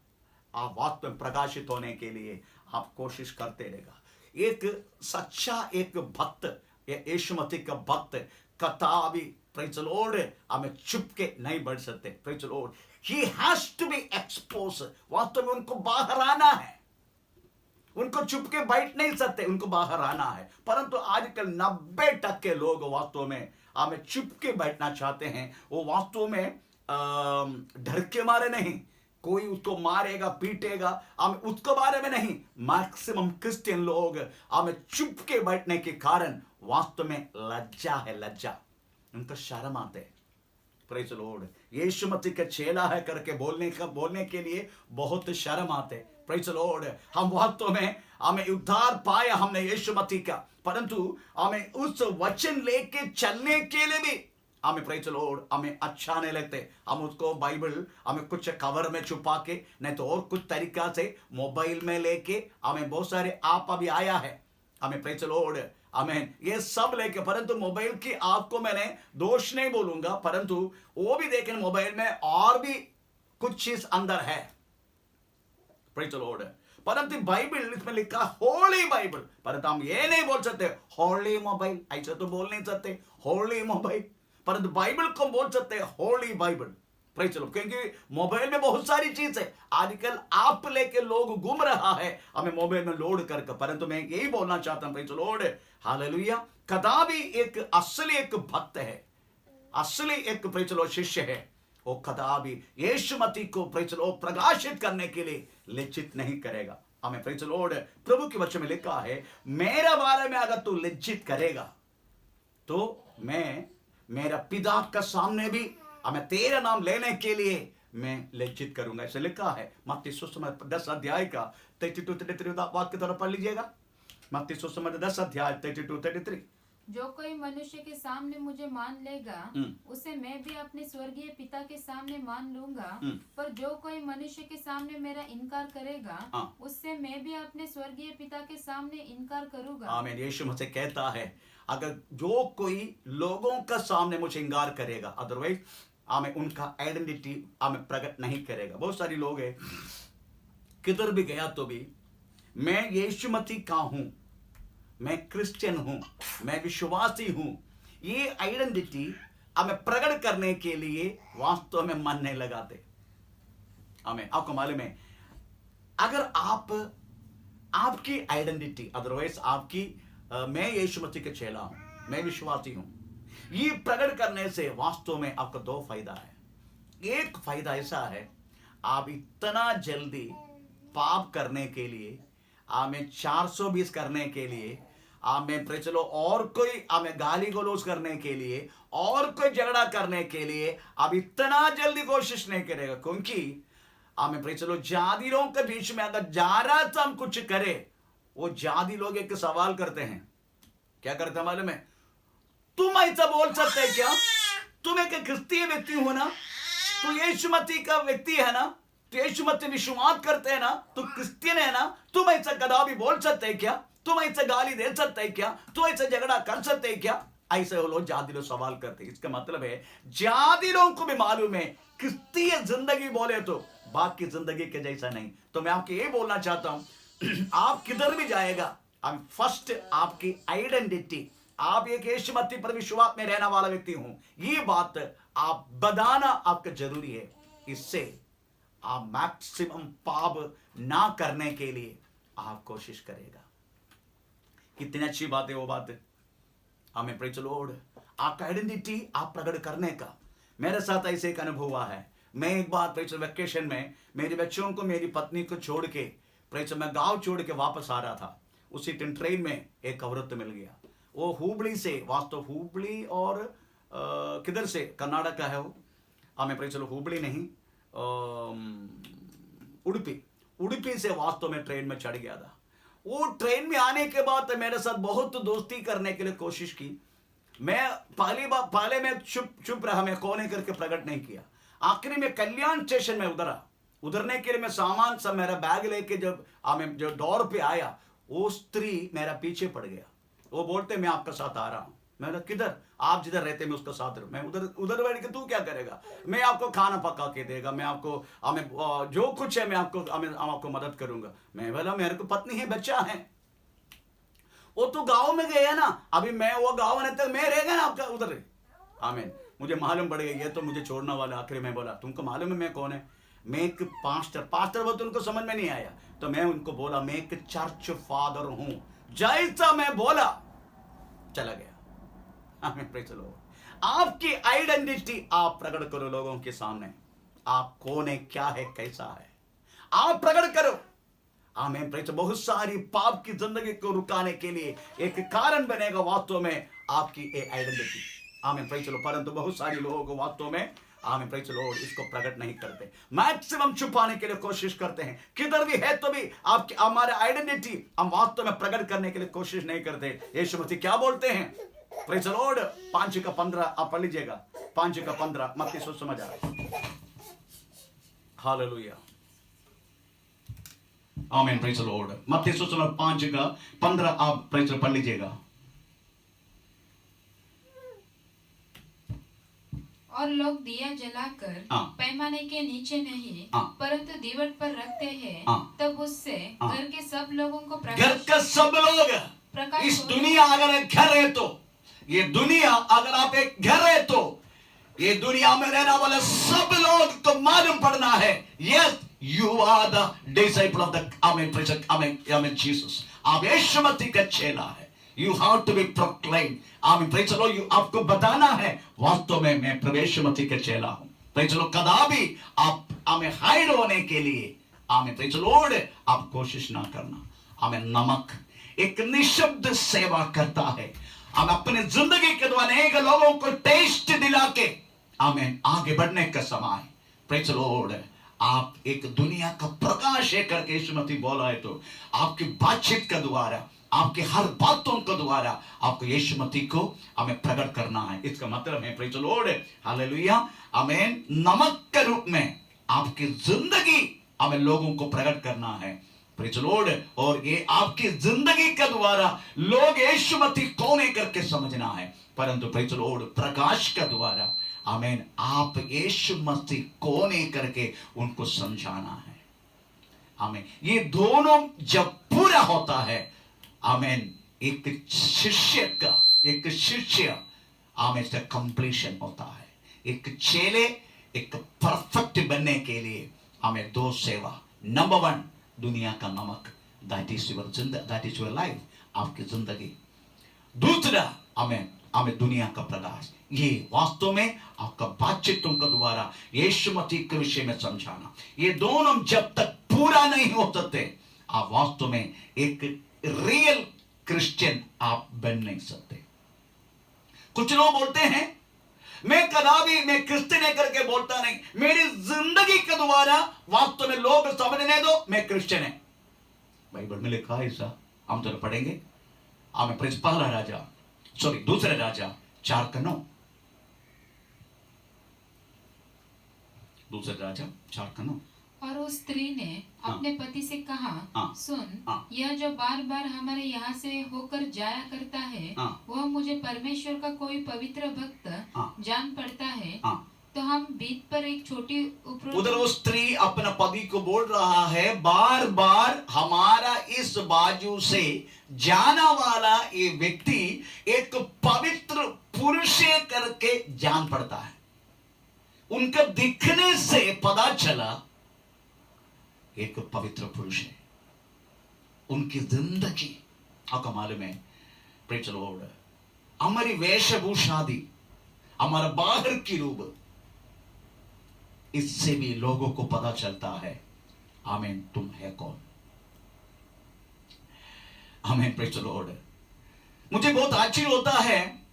आप वास्तव में प्रकाशित होने के लिए आप कोशिश करते रहेगा। एक सच्चा एक भक्त, यीशु मसीह का भक्त कदापि प्रेज़ द लॉर्ड हमें चुप के नहीं बैठ सकते। Praise the Lord, he has to be expose. वास्तव में उनको बाहर आना है, उनको चुप के बैठ नहीं सकते, उनको बाहर आना है। परंतु आजकल 90% लोग वास्तव में हमें चुप के बैठना चाहते हैं। वो वास्तव में डर के मारे नहीं, कोई उसको मारेगा पीटेगा, हमें उसके बारे में नहीं। मैक्सिमम क्रिश्चियन लोग हमें चुप के बैठने के कारण वास्तव में लज्जा है, लज्जा, उनको शर्म आते हैं। प्रेज़ द लॉर्ड, यीशु मसीह का चेला है करके बोलने के लिए बहुत शर्म आते। प्रेज़ द लॉर्ड, हम वास्तव में हमें उद्धार पाया हमने यीशु मसीह का, परंतु हमें उस वचन लेके चलने के लिए भी हमें प्रेज़ द लॉर्ड हमें अच्छा नहीं लगते। हम उसको बाइबल हमें कुछ कवर में छुपा के, नहीं तो और कुछ तरीका से मोबाइल में लेके, हमें बहुत सारे ऐप अभी आया है, हमें प्रेज़ द लॉर्ड आमीन, ये सब लेके, परंतु मोबाइल की आपको मैंने दोष नहीं बोलूंगा, परंतु वो भी देखें मोबाइल में और भी कुछ चीज अंदर है। प्रेज़ द लॉर्ड, परंतु बाइबल इसमें लिखा होली बाइबल, परंतु हम ये नहीं बोल सकते होली मोबाइल, ऐसा तो बोल नहीं सकते होली मोबाइल, परंतु बाइबल को बोल सकते Holi Bible. Praise the Lord, क्योंकि मोबाइल में बहुत सारी चीज है, आजकल आप लेके लोग घूम रहा है हमें मोबाइल में लोड करके। परंतु मैं यही बोलना चाहता हूं, प्रेज़ द लॉर्ड, हालेलुया, कदापि एक असली एक भक्त है, असली एक प्रेज़ द लॉर्ड शिष्य है, वो कदापि यीशु मसीह को प्रेज़ द लॉर्ड प्रकाशित करने के लिए लज्जित नहीं करेगा। हमें प्रेज़ द लॉर्ड प्रभु के वचन में लिखा है, मेरे बारे में अगर तू लज्जित करेगा तो मैं मेरा पिता का सामने भी हमें तेरा नाम लेने के लिए मैं लज्जित करूंगा। ऐसे लिखा है मत्ती सुसमाचार 10 अध्याय का 32-33 वाक्य तरफ पढ़ लीजिएगा। मत्ती सुसमाचार 10 अध्याय 32-33। जो कोई मनुष्य के सामने मुझे मान लेगा, उसे मैं भी अपने स्वर्गीय पिता के सामने मान लूंगा। पर जो कोई मनुष्य के सामने मेरा इनकार करेगा, उससे मैं भी अपने स्वर्गीय पिता के सामने इनकार करूंगा। आमीन। यीशु मुझसे कहता है, अगर जो कोई लोगों का सामने मुझे इनकार करेगा, अदरवाइज हमें उनका आइडेंटिटी हमें प्रकट नहीं करेगा। बहुत सारी लोग हैं, किधर भी गया तो भी मैं यीशु मसीह का हूं, मैं क्रिश्चियन हूं, मैं विश्वासी हूं, ये आइडेंटिटी हमें प्रकट करने के लिए वास्तव में मन नहीं लगाते। हमें आपको मालूम है, अगर आपकी आइडेंटिटी, अदरवाइज आपकी मैं यीशु मसीह के चेला हूं, मैं विश्वासी हूं, ये प्रकट करने से वास्तव में आपका दो फायदा है। एक फायदा ऐसा है, आप इतना जल्दी पाप करने के लिए, हमें 420 करने के लिए, हमें प्रेज़ द लॉर्ड और कोई हमें गाली गलौज करने के लिए और कोई झगड़ा करने के लिए आप इतना जल्दी कोशिश नहीं करेगा। क्योंकि हमें प्रेज़ द लॉर्ड जाति लोगों के बीच में अगर जरा सा हम कुछ करें, वो जाति लोग एक सवाल करते हैं, क्या करते हैं मालूम है? तुम ऐसा बोल सकते हैं क्या? तुम एक क्रिस्तीय व्यक्ति हो ना, तो यीशु मसीह का व्यक्ति है ना, तो यीशु मसीह विश्वास करते हैं ना, तो क्रिश्चियन है ना, तुम ऐसा कदापि बोल सकते हैं क्या? तुम ऐसे गाली दे सकते हैं क्या? तुम ऐसे झगड़ा कर सकते हैं क्या? ऐसे वो लोग जाति लोग सवाल करते हैं। इसका मतलब है जाति लोगों को भी मालूम है क्रिस्तीय जिंदगी बोले तो बाकी जिंदगी के जैसा नहीं। तो मैं आपको ये बोलना चाहता हूं, आप किधर भी जाएगा, हम फर्स्ट आपकी आइडेंटिटी, आप एक यीशु मसीह पर विश्वास में रहने वाला व्यक्ति हूं, ये बात आप बताना आपका जरूरी है। इससे आप मैक्सिमम पाप ना करने के लिए आप कोशिश करेगा। कितनी अच्छी बात है वो बात। हमें प्रेज़ द लॉर्ड, आपका आइडेंटिटी आप प्रकट करने का। मेरे साथ ऐसे एक अनुभव हुआ है। मैं एक बार प्रेज़ वेकेशन में मेरे बच्चों को, मेरी पत्नी को छोड़ के प्रेज़ मैं गांव छोड़ के वापस आ रहा था। उसी दिन ट्रेन में एक औरत मिल गया। वो हुबली से, वास्तव हुबली और किधर से, कर्नाटक का है वो। हमें प्रेज़ हुबली नहीं, उडुपी से वास्तव में ट्रेन में चढ़ गया था। वो ट्रेन में आने के बाद मेरे साथ बहुत दोस्ती करने के लिए कोशिश की। मैं पहले मैं चुप रहा, मैं कोने करके प्रकट नहीं किया। आखिरी में कल्याण स्टेशन में उतरने के लिए मैं सामान सब मेरा बैग लेके जब जो डोर पे आया, वो स्त्री मेरा पीछे पड़ गया। वो बोलते मैं आपका साथ आ रहा हूं। मैं बोला किधर? आप जिधर रहते मैं उसका साथ रहूं। मैं उधर बैठ के तू क्या करेगा? मैं आपको खाना पका के देगा, मैं आपको जो कुछ है मैं आपको मदद करूंगा। मैं बोला मेरे को पत्नी है, बच्चा है। वो तो गांव में गए है ना, अभी मैं वो गांव नहीं तक मैं रहेगा ना आपका उधर। आमीन। मुझे मालूम पड़ गया ये तो मुझे छोड़ना वाला। आखिर मैं बोला तुमको मालूम है मैं कौन है? मैं एक पास्टर वो तो उनको समझ में नहीं आया, तो मैं उनको बोला मैं एक चर्च फादर हूं। जैसा मैं बोला चला गया। आमीन, प्रेज़ द लॉर्ड। आपकी आइडेंटिटी आप प्रकट करो लोगों के सामने। आप कौन है, क्या है, कैसा है, आप प्रकट करो। आमीन, प्रेज़। बहुत सारी पाप की जिंदगी को रुकाने के लिए एक कारण बनेगा वास्तव में आपकी आइडेंटिटी। आमीन, प्रेज़। परंतु बहुत सारे लोगों को वास्तव में आमीन, प्रेज़ द लॉर्ड, इसको प्रकट नहीं करते, मैक्सिमम छुपाने के लिए कोशिश करते हैं। किधर भी है तो भी आपकी हमारे आइडेंटिटी हम वास्तव में प्रकट करने के लिए कोशिश नहीं करते। यीशु मसीह क्या बोलते हैं? प्रेज़ द लॉर्ड, 5:15 आप पढ़ लीजिएगा। 5:15 मत्ती सुसमाचार आ रहा है। हालेलुया, आमीन, प्रेज़ द लॉर्ड। मत्ती सुसमाचार 5:15 आप प्रेज़ पढ़ लीजिएगा। और लोग दिया जलाकर पैमाने के नीचे नहीं परंतु दीवट पर रखते हैं, तब उससे घर के सब लोगों को घर के सब लोग, इस दुनिया अगर एक घर है तो, ये दुनिया अगर आप एक घर है तो, ये दुनिया में रहने वाले सब लोग को मालूम पड़ना है, yes you are the disciple of the amen Jesus. आप यीशु मसीह का चेला है। You have to be proclaimed. आमीन, प्रेज़ द लॉर्ड। आपको बताना है वास्तव में मैं प्रभु मसीह का चेला हूं। Praise the Lord. कदापि आप हमें हाइड होने के लिए आमीन, प्रेज़ द लॉर्ड, आप कोशिश ना करना। आमीन। नमक एक निशब्द सेवा करता है। हम अपने जिंदगी के द्वारा अनेक लोगों को टेस्ट दिला के आमीन आगे बढ़ने का समय। Praise the Lord. आप एक दुनिया का प्रकाश है करके यीशु मसीह बोला है, तो आपकी बातचीत के द्वारा, आपके हर बातों के द्वारा आपको यीशु मसीह को हमें प्रकट करना है। इसका मतलब है प्रेज़ द लॉर्ड, हालेलुया, आमीन, नमक के रूप में आपकी जिंदगी हमें लोगों को प्रकट करना है। Praise the Lord. और ये आपकी जिंदगी के द्वारा लोग यीशु मसीह कौन है करके समझना है, परंतु प्रेज़ द लॉर्ड प्रकाश के द्वारा आमीन आप यीशु मसीह कौन है करके उनको समझाना है। आमीन। ये दोनों जब पूरा होता है, आमीन, एक शिष्य आमीन से कंप्लीशन होता है। एक चेले एक परफेक्ट बनने के लिए हमें दो सेवा। नंबर 1 दुनिया का नमक, दैट इज योर लाइफ, आपकी जिंदगी। दूसरा हमें दुनिया का प्रकाश, ये वास्तव में आपका बातचीतों के द्वारा यीशु मसीह के विषय में समझाना। ये दोनों जब तक पूरा नहीं हो सकते, आप वास्तव में एक रियल क्रिश्चियन आप बन नहीं सकते। कुछ लोग बोलते हैं मैं कदापि मैं क्रिश्चियन है करके बोलता नहीं, मेरी जिंदगी के द्वारा वास्तव में लोग समझने दो मैं क्रिश्चियन है। बाइबल में लिखा है ऐसा, हम तो पढ़ेंगे। हमें दूसरे राजा 4:9, दूसरे राजा 4:9। और उस स्त्री ने अपने पति से कहा, सुन, यह जो बार बार हमारे यहाँ से होकर जाया करता है, वह मुझे परमेश्वर का कोई पवित्र भक्त जान पड़ता है। तो हम बीच पर एक छोटी उधर वो स्त्री अपना पति को बोल रहा है, बार बार हमारा इस बाजू से जाना वाला ये व्यक्ति एक पवित्र पुरुष है करके जान पड़ता है। उनका दिखने से पता चला एक पवित्र पुरुष है। उनकी जिंदगी आपको मालूम है, प्रेज़ द लॉर्ड, हमारी वेशभूषादि, हमारा बाहर की रूप, इससे भी लोगों को पता चलता है आमीन तुम है कौन। आमीन, प्रेज़ द लॉर्ड। मुझे बहुत आश्चर्य होता है,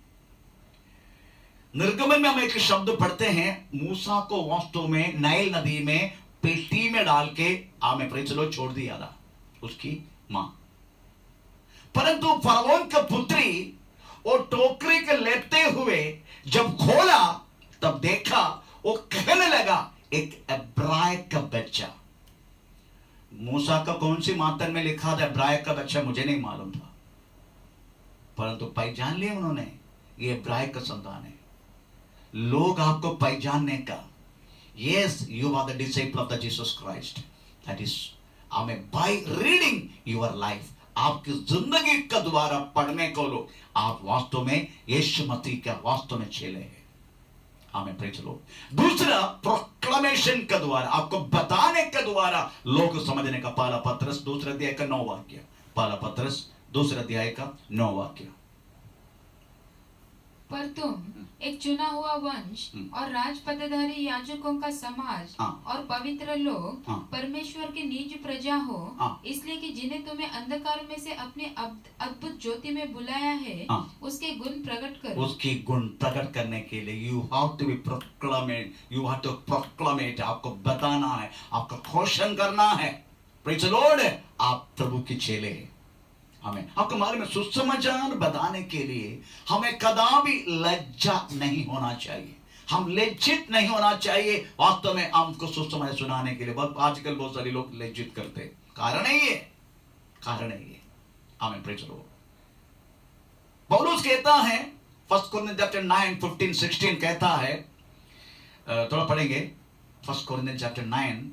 निर्गमन में हम एक शब्द पढ़ते हैं, मूसा को वास्तव में नाइल नदी में पेटी में डाल के आमीन प्रेज़ द लॉर्ड छोड़ दिया था उसकी मां। परंतु फरौन का पुत्री वो टोकरी के लेते हुए जब खोला तब देखा, वो कहने लगा एक इब्राय का बच्चा। मूसा का कौन सी मातन में लिखा था इब्राय का बच्चा मुझे नहीं मालूम था, परंतु पहचान लिया उन्होंने ये इब्राय का संतान है। लोग आपको पहचानने का, yes you are the disciple of the Jesus Christ, that is amen by reading your life. आपकी जिंदगी का द्वारा पढ़ने को लोग आप वास्तव में यीशु मसीह का वास्तव में चेले हैं। आमीन, प्रेज़ द लॉर्ड। दूसरा प्रोक्लेमेशन का द्वारा, आपको बताने के द्वारा लोग समझने का। पहला पत्रस दूसरे अध्याय का 9 वाक्य, पहला पत्रस दूसरे अध्याय का 9 वाक्य। पर तुम एक चुना हुआ वंश और राजपदधारी याजकों का समाज और पवित्र लोग, परमेश्वर की निज प्रजा हो, इसलिए कि जिन्हें तुम्हें अंधकार में से अपने अद्भुत ज्योति में बुलाया है, उसके गुण प्रकट करो। उसकी गुण प्रकट करने के लिए you have to be proclaimed, you have to proclaimed. आपको बताना है, आपको घोषणा करना है, प्रेज़ द लॉर्ड, आप प्रभु के चेले हैं। हमें आपको मालूम है, सुसमाचार बताने के लिए हमें कदापि लज्जा नहीं होना चाहिए, हम लज्जित नहीं होना चाहिए। वास्तव में हमको सुसमाचार सुनाने के लिए आजकल बहुत सारे लोग लज्जित करते, कारण है ये, कारण है ये। हमें प्रेज़ द लॉर्ड। पौलुस कहता है 1 कोरिन्थियंस चैप्टर 9 15 16 कहता है, थोड़ा पढ़ेंगे 1 कोरिन्थियंस चैप्टर 9,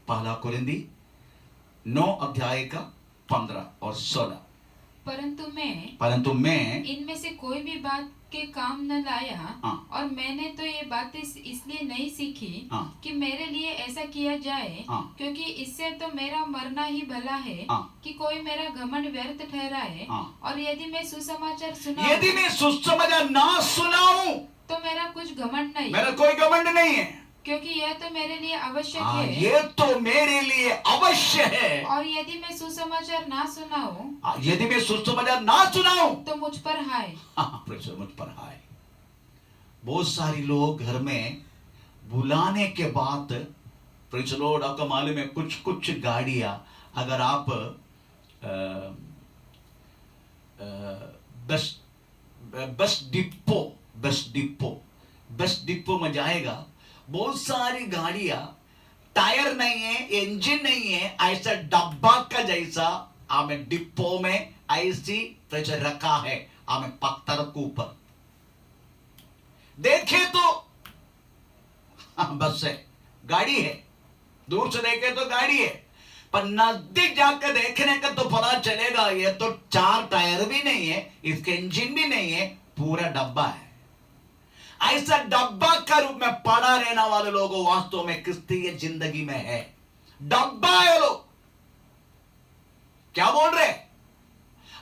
पहला कोरिन्थी 9 अध्याय का 15 और 16। परंतु मैं इनमें से कोई भी बात के काम न लाया, और मैंने तो ये बातें इसलिए नहीं सीखी कि मेरे लिए ऐसा किया जाए, क्योंकि इससे तो मेरा मरना ही भला है कि कोई मेरा घमंड व्यर्थ ठहराए। और यदि मैं सुसमाचार ना सुनाऊं तो मेरा कुछ घमंड नहीं, मेरा कोई घमंड नहीं है, क्योंकि यह तो मेरे लिए आवश्यक है। ये तो मेरे लिए अवश्य है। और यदि मैं सुसमाचार ना सुनाऊं, यदि मैं सुसमाचार ना सुनाऊं तो मुझ पर हाय। मुझ पर हाय। बहुत सारे लोग घर में बुलाने के बाद, प्रेज़ द लॉर्ड, आपका मालूम है कुछ कुछ गाड़ियां, अगर आप बस डिपो में जाएगा, बहुत सारी गाड़ियां टायर नहीं है, इंजन नहीं है, ऐसा डब्बा का जैसा हमें डिपो में ऐसी प्रेशर रखा है, हमें पत्थर के ऊपर देखे तो बस है, गाड़ी है, दूर से देखे तो गाड़ी है, पर नजदीक जाकर देखने का तो पता चलेगा ये तो 4 टायर भी नहीं है, इसके इंजन भी नहीं है, पूरा डब्बा है। ऐसा डब्बा का रूप में पड़ा रहने वाले लोग वास्तव में क्रिस्तीय जिंदगी में है, डब्बा है लोग। क्या बोल रहे?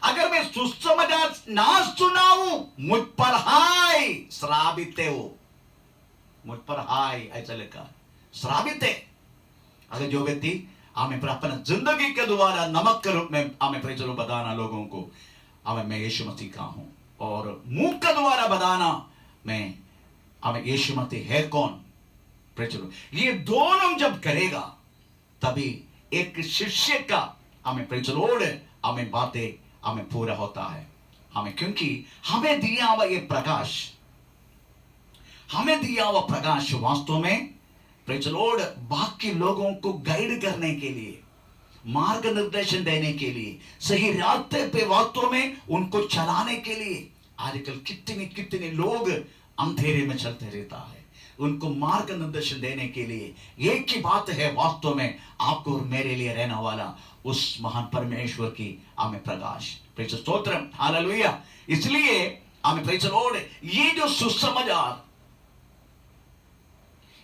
अगर मैं सुसमाचार ना सुनाऊं, मुझ पर हाय, श्रापित हो, मुझ पर हाय, ऐसा लिखा, श्रापित है। अगर जो व्यक्ति हमें अपना जिंदगी के द्वारा नमक के रूप में हमें प्रेज़ द लॉर्ड बताना लोगों को, हमें मैं यीशु मसीह का हूं, और मुंह के द्वारा बताना मैं हमें यीशु मसीह है कौन, प्रेज़ द लॉर्ड, ये दोनों जब करेगा तभी एक शिष्य का हमें प्रेज़ द लॉर्ड हमें बातें हमें पूरा होता है। हमें क्योंकि हमें दिया हुआ ये प्रकाश, हमें दिया हुआ प्रकाश वास्तव में प्रेज़ द लॉर्ड बाकी लोगों को गाइड करने के लिए, मार्ग निर्देशन देने के लिए, सही रास्ते पे वास्तव में उनको चलाने के लिए। आजकल कितने कितने लोग अंधेरे में चलते रहता है, उनको मार्गदर्शन देने के लिए एक ही बात है वास्तव में आपको और मेरे लिए रहने वाला उस महान परमेश्वर की हमें प्रकाश। प्रेज स्तोत्र, हालेलुया। इसलिए हमें प्रेज लॉर्ड, ये जो सुसमाचार,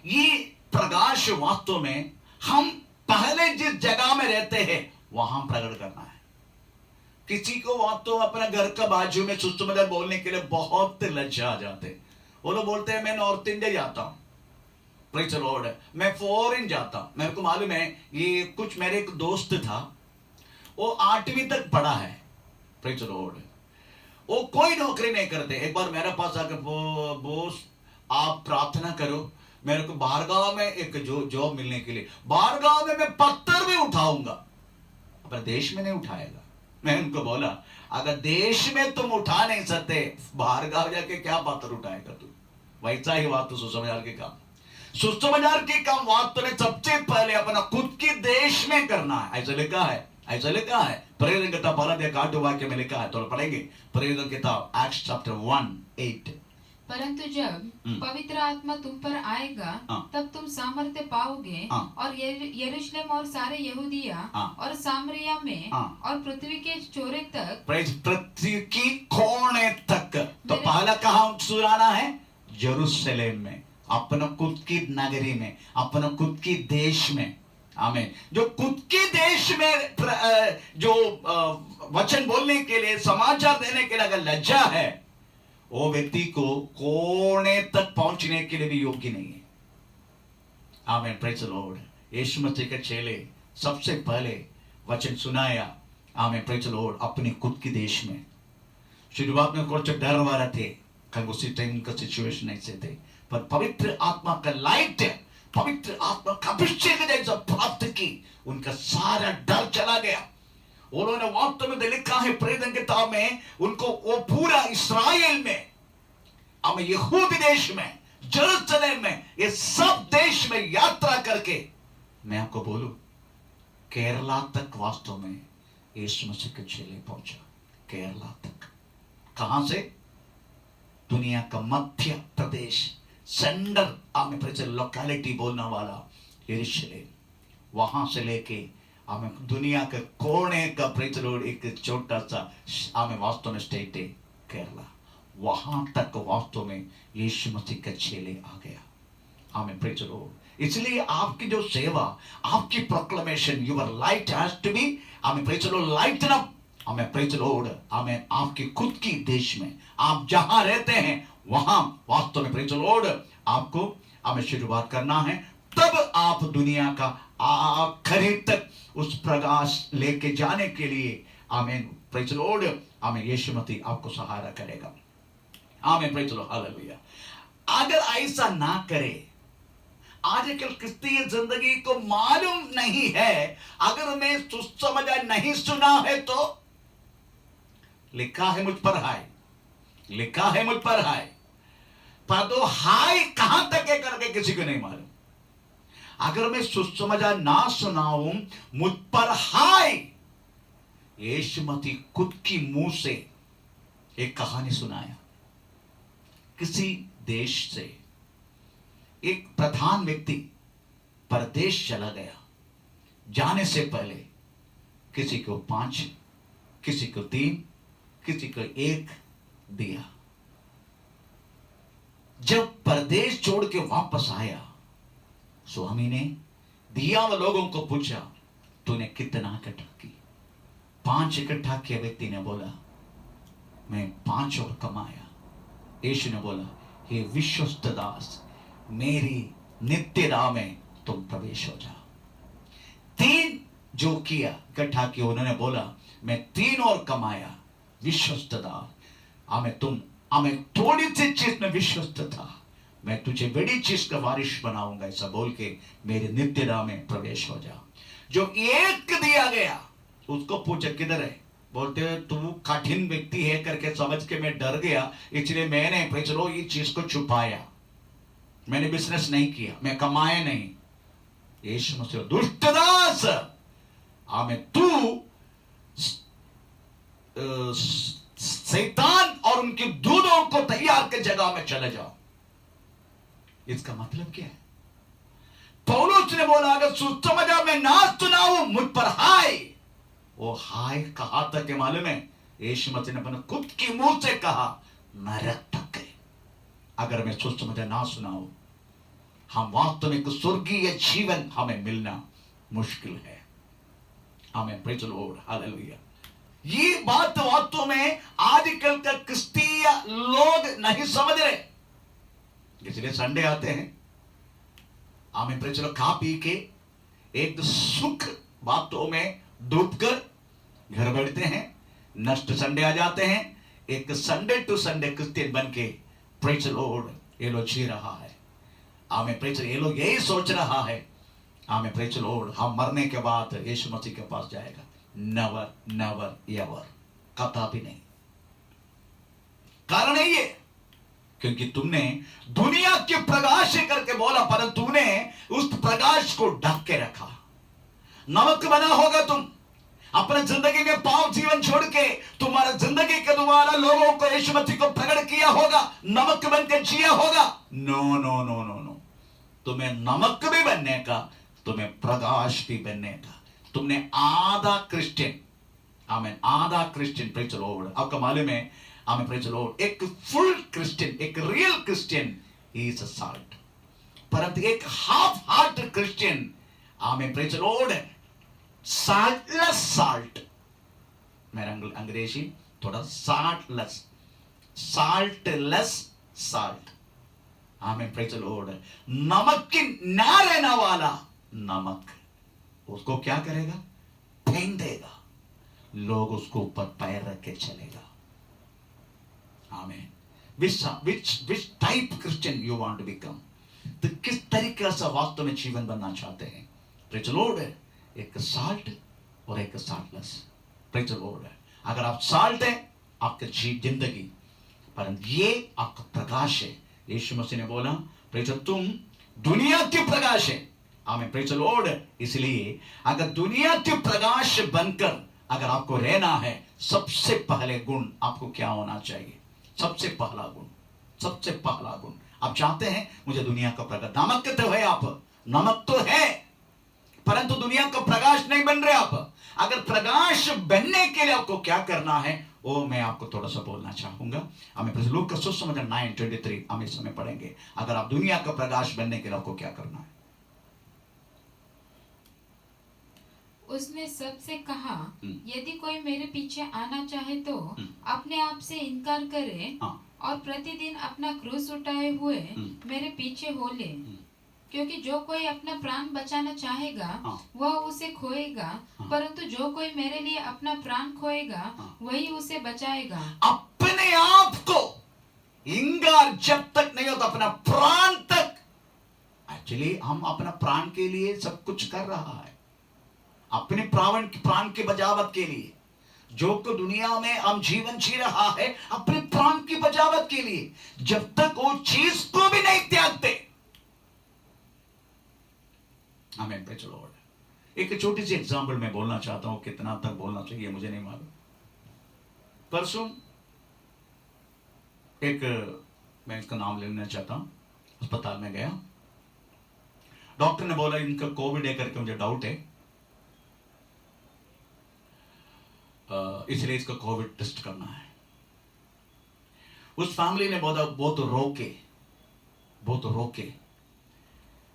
ये प्रकाश वास्तव में हम पहले जिस जगह में रहते हैं वहां प्रकट करना है। किसी को वास्तव अपने घर का बाजू में सुसमाचार बोलने के लिए बहुत लज्जा आ जाते। वो लोग बोलते हैं मैं नॉर्थ इंडिया जाता हूं, प्रेज लॉर्ड, मैं फॉरेन जाता हूं। मेरे को मालूम है, ये कुछ मेरे एक दोस्त था, वो 8वीं तक पढ़ा है, प्रेज लॉर्ड, वो कोई नौकरी नहीं करते। एक बार मेरे पास आकर बोस आप प्रार्थना करो मेरे को बाहर गांव में एक जॉब मिलने के लिए। बाहर गांव में मैं पत्थर भी उठाऊंगा, अपने देश में नहीं उठाएगा। मैं उनको बोला अगर देश में तुम उठा नहीं सकते, बाहर गांव जाके क्या पत्थर उठाएगा तू। वैसा ही बात तो सुसमाचार के काम, सुसमाचार के काम वास्तव में सबसे पहले अपना खुद के देश में करना है। ऐसा लिखा है, ऐसा लिखा है प्रेरित किताब 12 वाक्य में लिखा है, तो पढ़ेंगे प्रेरित किताब एक्ट्स चैप्टर 1:8। परंतु जब पवित्र आत्मा तुम पर आएगा तब तुम सामर्थ्य पाओगे और यरूशलेम और सारे यहूदिया और सामरिया में और पृथ्वी के चौरे तक, पृथ्वी की कोने तक। तो पहला कहाँ सुनाना है? यरूशलेम में, अपना खुद की नगरी में, अपना खुद की देश में। आमीन। जो खुद के देश में जो वचन बोलने के लिए, समाचार देने के लिए अगर लज्जा है, वो व्यक्ति को कोने तक पहुंचने के लिए भी योग्य नहीं है। आमीन, प्रेज द लॉर्ड। यीशु मसीह के चेले सबसे पहले वचन सुनाया, आमीन, प्रेज द लॉर्ड, अपने खुद के देश में। शुरुआत में कुछ डर वाला थे, क्योंकि उसी टाइम का सिचुएशन ऐसे थे, पर पवित्र आत्मा का लाइट, पवित्र आत्मा का अभिषेक जैसा प्राप्त की, उनका सारा डर चला गया। उन्होंने वास्तव में लिखा है प्रेरित किताब में, उनको वो पूरा इस्राएल में, हमें यहूदी देश में, जेरूशलेम में, ये सब देश में यात्रा करके, मैं आपको बोलूं, केरला तक वास्तव में यीशु मसीह के चेले पहुंचा। केरला तक, कहां से? दुनिया का मध्य प्रदेश, सेंटर, हमें लोकेलिटी बोलने वाला यरूशलेम, वहां से लेके हमें दुनिया के कोने का प्रेचलोड एक छोटा सा हमें वास्तव में स्टेट है केरला, वहां तक वास्तव में यीशु मसीह का चेले आ गया। हमें प्रेचलोड, इसलिए आपकी जो सेवा, आपकी proclamation, your light has to be, हमें प्रेचलोड लाइटन अप। हमें प्रेचलोड, हमें आपके खुद की देश में, आप जहां रहते हैं वहां वास्तव में प्रेचलोड आपको हमें शुरुआत करना है। तब आप दुनिया का आखिरी तक उस प्रकाश लेके जाने के लिए, आमीन, प्रेज द लॉर्ड, हमें यीशु मसीह आपको सहारा करेगा। आमीन, प्रेज द लॉर्ड, हालेलुया। अगर ऐसा ना करे, आजकल क्रिस्तीय जिंदगी को मालूम नहीं है, अगर मैं सुसमाचार नहीं सुना है, तो लिखा है मुझ पर हाय, लिखा है मुझ पर हाय, पर तो हाय कहां तक है करके किसी को नहीं मालूम। अगर मैं सुसमाचार ना सुनाऊं, मुझ पर हाय। यीशु मसीह खुद की मुंह से एक कहानी सुनाया। किसी देश से एक प्रधान व्यक्ति परदेश चला गया। जाने से पहले किसी को 5, किसी को 3, किसी को 1 दिया। जब परदेश छोड़ के वापस आया, स्वामी ने दिया हुआ लोगों को पूछा, तूने कितना इकट्ठा की? 5 इकट्ठा किया। व्यक्ति ने बोला, मैं 5 और कमाया। यीशु ने बोला, हे विश्वस्त दास, मेरी नित्यता में तुम प्रवेश हो जाओ। 3 जो किया, इकट्ठा किया, उन्होंने बोला, मैं 3 और कमाया। विश्वस्त दास, हमें थोड़ी सी चीज में विश्वस्त था, मैं तुझे बड़ी चीज का वारिश बनाऊंगा, ऐसा बोल के मेरे नित्यता में प्रवेश हो जा। जो 1 दिया गया, उसको पूछा किधर है? बोलते तू कठिन व्यक्ति है करके समझ के मैं डर गया, इसलिए मैंने चलो ये चीज को छुपाया, मैंने बिजनेस नहीं किया, मैं कमाया नहीं। यीशु मसीह, दुष्ट दास, हमें तू शैतान और उनके दूतों को तैयार के जगह में चले जाओ। इसका मतलब क्या है? पौलुस ने बोला अगर सुसमाचार में ना सुनाऊं मुझ पर हाय, वो हाय कहा तक के मालूम है? यीशु मसीह ने अपने खुद की मुंह से कहा नरक तक है। अगर मैं सुसमाचार ना सुनाऊं, हम वास्तविक स्वर्गीय जीवन हमें मिलना मुश्किल है। आमीन, प्रेज़ द लॉर्ड, हालेलुया। ये बात वास्तव में आजकल का क्रिस्तीय लोग नहीं समझ रहे, इसलिए संडे आते हैं, आमीन, प्रेज़ द लॉर्ड, खा पी के एक सुख बातों में डूबकर घर बैठते हैं, नेक्स्ट संडे आ जाते हैं, एक संडे टू संडे क्रिश्चियन बन के प्रेज़ द लॉर्ड ये लोग जी रहा है। आमीन, प्रेज़ द लॉर्ड, ये लोग यही सोच रहा है, आमीन, प्रेज़ द लॉर्ड, हम मरने के बाद यीशु मसीह के पास जाएगा। नेवर नेवर एवर, कभी नहीं। कारण है ये, क्योंकि तुमने दुनिया के प्रकाश करके बोला, परंतु तुमने उस प्रकाश को ढक के रखा। नमक बना होगा तुम, अपने जिंदगी में पाप जीवन छोड़ के तुम्हारा जिंदगी के द्वारा लोगों को यीशु मसीह को प्रकट किया होगा, नमक बन के जिया होगा। No no no no no, तुम्हें नमक भी बनने का, तुम्हें प्रकाश भी बनने का। तुमने आधा क्रिश्चियन, आमीन, आधा क्रिश्चियन, प्रेज़ द लॉर्ड, आपका मालूम है, आमीन, प्रेज़ द लॉर्ड, एक फुल क्रिश्चियन, एक real Christian is a salt, परंतु एक हाफ हार्ट क्रिश्चियन, आमीन, प्रेज़ द लॉर्ड, साल्टलेस साल्ट। मेरा अंग्रेजी थोड़ा साल्टलेस, साल्टलेस साल्ट, आमीन, प्रेज़ द लॉर्ड। नमक की ना रहने वाला नमक उसको क्या करेगा? फेंक देगा, लोग उसको ऊपर पैर रख के चलेगा। आमीन। which type Christian you want to become? तो किस तरीके से वास्तव में जीवन बनना चाहते हैं? प्रेज़ द लॉर्ड, एक साल्ट और एक साल्टलेस, प्रेज़ द लॉर्ड। अगर आप साल्ट है आपके जिंदगी, परंतु ये आपका प्रकाश है। यीशु मसीह ने बोला, प्रेज़, तुम दुनिया के प्रकाश है। आमीन, प्रेज़ द लॉर्ड। इसलिए अगर दुनिया के प्रकाश बनकर अगर आपको रहना है, सबसे पहले गुण आपको क्या होना चाहिए? सबसे पहला गुण, सबसे पहला गुण, आप चाहते हैं मुझे दुनिया का प्रकाश, नमक तो है, आप नमक तो है, परंतु दुनिया का प्रकाश नहीं बन रहे आप। अगर प्रकाश बनने के लिए आपको क्या करना है, वो मैं आपको थोड़ा सा बोलना चाहूंगा। हमें लूका का सुसमाचार 9:23 हम इस समय पढ़ेंगे। अगर आप दुनिया का प्रकाश बनने के लिए आपको क्या करना है? उसने सबसे कहा, यदि कोई मेरे पीछे आना चाहे तो अपने आप से इनकार करे और प्रतिदिन अपना क्रूस उठाए हुए मेरे पीछे हो ले। क्योंकि जो कोई अपना प्राण बचाना चाहेगा वह उसे खोएगा, परंतु जो कोई मेरे लिए अपना प्राण खोएगा वही उसे बचाएगा। अपने आप को इंकार जब तक नहीं होता, अपना प्राण तक। एक्चुअली हम अपना प्राण के लिए सब कुछ कर रहा है, अपने प्राण के बचावत के लिए। जो को दुनिया में हम जीवन जी रहा है अपने प्राण की बचावत के लिए, जब तक वो चीज को भी नहीं त्यागते। आमीन, प्रेज़ द लॉर्ड। एक छोटी सी एग्जांपल मैं बोलना चाहता हूं, कितना तक बोलना चाहिए मुझे नहीं मालूम। परसों एक, मैं इसका नाम लेना चाहता हूं, अस्पताल में गया, डॉक्टर ने बोला इनका कोविड है करके, मुझे डाउट है, इसलिए इसका कोविड टेस्ट करना है। उस फैमिली ने बहुत रोके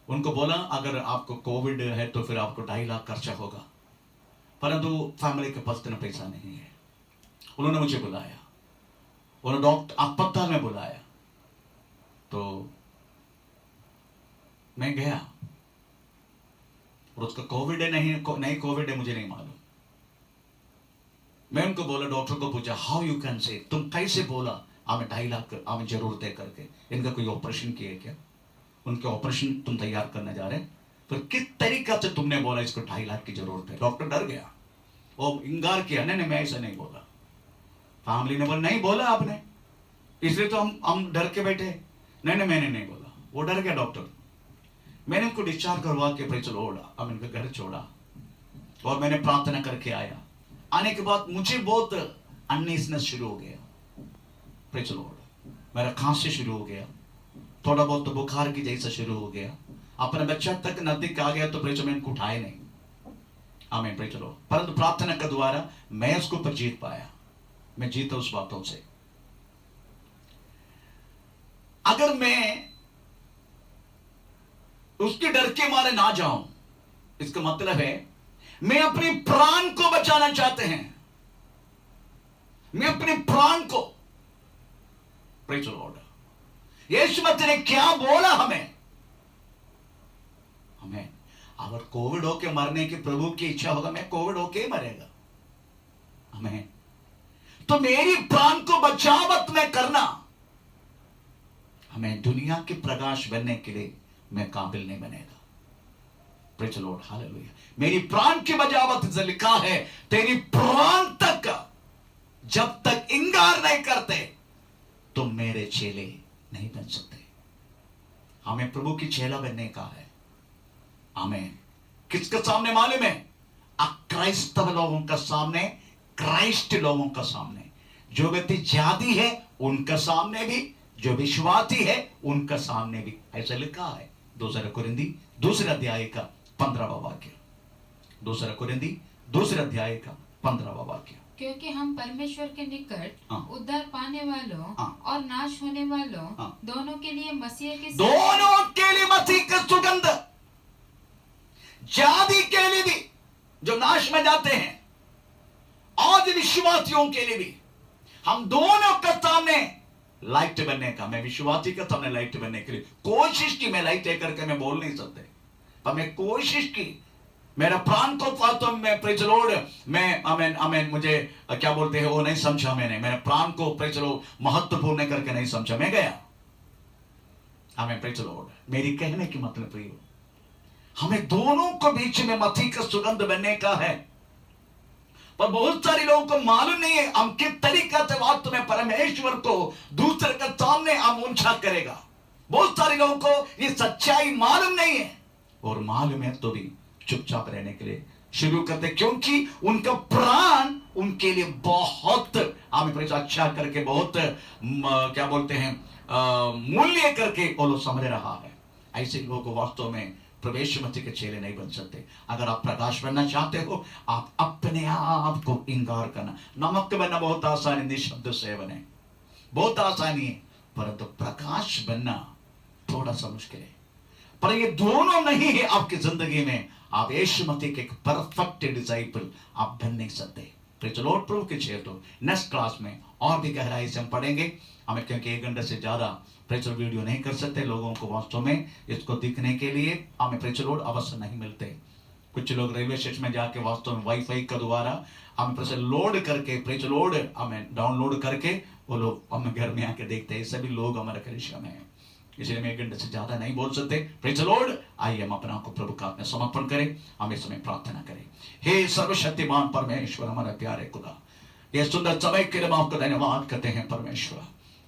उनको बोला अगर आपको कोविड है तो फिर आपको 2.5 लाख खर्चा होगा, परंतु फैमिली के पास इतना पैसा नहीं है। उन्होंने मुझे बुलाया, उन्होंने डॉक्टर अस्पताल में बुलाया, तो मैं गया और उसका कोविड है नहीं कोविड है मुझे नहीं मालूम। मैं उनको बोला, डॉक्टर को पूछा, हाउ यू कैन से, तुम कैसे बोला हमें 2.5 लाख हमें जरूरत है करके, इनका कोई ऑपरेशन किए क्या? उनके ऑपरेशन तुम तैयार करने जा रहे, फिर किस तरीका से तुमने बोला इसको 2.5 लाख की जरूरत है? डॉक्टर डर गया, वो इंकार किया, नहीं मैं ऐसा नहीं बोला। फैमिली ने बोला नहीं बोला आपने, इसलिए तो हम डर के बैठे। नहीं मैंने नहीं बोला। वो डर गया डॉक्टर। मैंने उनको डिस्चार्ज करवा के प्रेज़ द लॉर्ड अब इनका घर छोड़ा और मैंने प्रार्थना करके आया। आने के बाद मुझे बहुत अनईजीनेस शुरू हो गया, प्रेज़ द लॉर्ड। मेरा खांसी शुरू हो गया, थोड़ा बहुत तो बुखार की जैसा शुरू हो गया, अपने बच्चा तक नजदीक आ गया तो प्रेज में इनको उठाए नहीं। आमीन, प्रेज लो। परंतु प्रार्थना के द्वारा मैं उसको पर जीत पाया, मैं जीता उस बातों से। अगर मैं उसके डर के मारे ना जाऊं, इसका मतलब है मैं अपने प्राण को बचाना चाहते हैं, मैं अपने प्राण को। Praise Lord. यीशु मसीह ने क्या बोला हमें? हमें अगर कोविड होके मरने की प्रभु की इच्छा होगा, मैं कोविड होके ही मरेगा। हमें तो मेरी प्राण को बचावत में करना, हमें दुनिया के प्रकाश बनने के लिए मैं काबिल नहीं बनेगा। Praise Lord, hallelujah. मेरी प्राण की बचावत से लिखा है, तेरी प्राण तक जब तक इंकार नहीं करते तुम मेरे चेले नहीं बन सकते। हमें प्रभु की चेला बनने का है। हमें किसके सामने मालूम है? अक्राइस्तव लोगों का सामने, क्राइस्ट लोगों का सामने। जो व्यक्ति जाति है उनका सामने भी, जो विश्वासी है उनका सामने भी। ऐसा लिखा है 2 कुरिन्दी 2 अध्याय का 15वां वाक्य। 2 कुरिन्दी 2 अध्याय का 15वां वाक्य। क्योंकि हम परमेश्वर के निकट हाँ। उद्धार पाने वालों हाँ। और नाश होने वालों हाँ। दोनों के लिए मसीह के दोनों के लिए मसीह का सुगंध, जाति के लिए भी जो नाश में जाते हैं और विश्वासियों के लिए भी, हम दोनों के सामने लाइट बनने का। मैं विश्वासी के सामने लाइट बनने के लिए कोशिश की। मैं लाइट लेकर के मैं बोल नहीं सकते, पर मैं कोशिश की। मेरा प्राण को तो मैं प्रेज लॉर्ड, मैं आमेन आमेन, मुझे क्या बोलते हैं वो नहीं समझा मैंने। मेरे प्राण को प्रेज लॉर्ड महत्वपूर्ण करके नहीं समझा, मैं गया। आमेन, प्रेज लॉर्ड। मेरी कहने की मतलब प्रियो, हमें दोनों को बीच में मसीह का सुगंध बनने का है। पर बहुत सारे लोगों को मालूम नहीं है हम किस तरीके से वास्तव में परमेश्वर को दूसरे के सामने हम ऊंचा करेगा। बहुत सारे लोगों को ये सच्चाई मालूम नहीं है, और मालूम है तो भी चुपचाप रहने के लिए शुरू करते, क्योंकि उनका प्राण उनके लिए बहुत अच्छा करके, बहुत क्या बोलते हैं मूल्य करके वो लोग समझ रहा है। ऐसे लोगों को वास्तव में प्रवेश मसीह के चेले नहीं बन सकते। अगर आप प्रकाश बनना चाहते हो, आप अपने आप को इंकार करना। नमक बनना बहुत आसान है, निशब्द से बने, बहुत आसानी है, परंतु प्रकाश बनना थोड़ा सा मुश्किल है। पर ये दोनों नहीं है आपकी जिंदगी में, आप यीशु मसीह के एक परफेक्ट डिसाइपल आप बन नहीं सकते। Praise the Lord. प्रभु के चेले तो नेक्स्ट क्लास में और भी गहराई से हम पढ़ेंगे। हमें क्योंकि 1 घंटे से ज्यादा प्रेज़ वीडियो नहीं कर सकते, लोगों को वास्तव में इसको दिखने के लिए हमें प्रेज़ लॉर्ड अवसर नहीं मिलते। कुछ लोग रेलवे स्टेशन में जाके वास्तव में वाईफाई का द्वारा हमें प्रेज़ लोड करके, प्रेज़ लॉर्ड हमें डाउनलोड करके वो लोग हमें घर में आके देखते हैं। सभी लोग हमारे कलीसिया में हैं, इसलिए मैं 1 घंटे से ज्यादा नहीं बोल सकते। Praise the Lord. आइए हम अपना को प्रभु का में समर्पण करें, हम इस समय प्रार्थना करें। हे सर्वशक्तिमान परमेश्वर, हमारा प्यारे खुदा, ये सुंदर समय के लिए हम आपको धन्यवाद करते हैं परमेश्वर।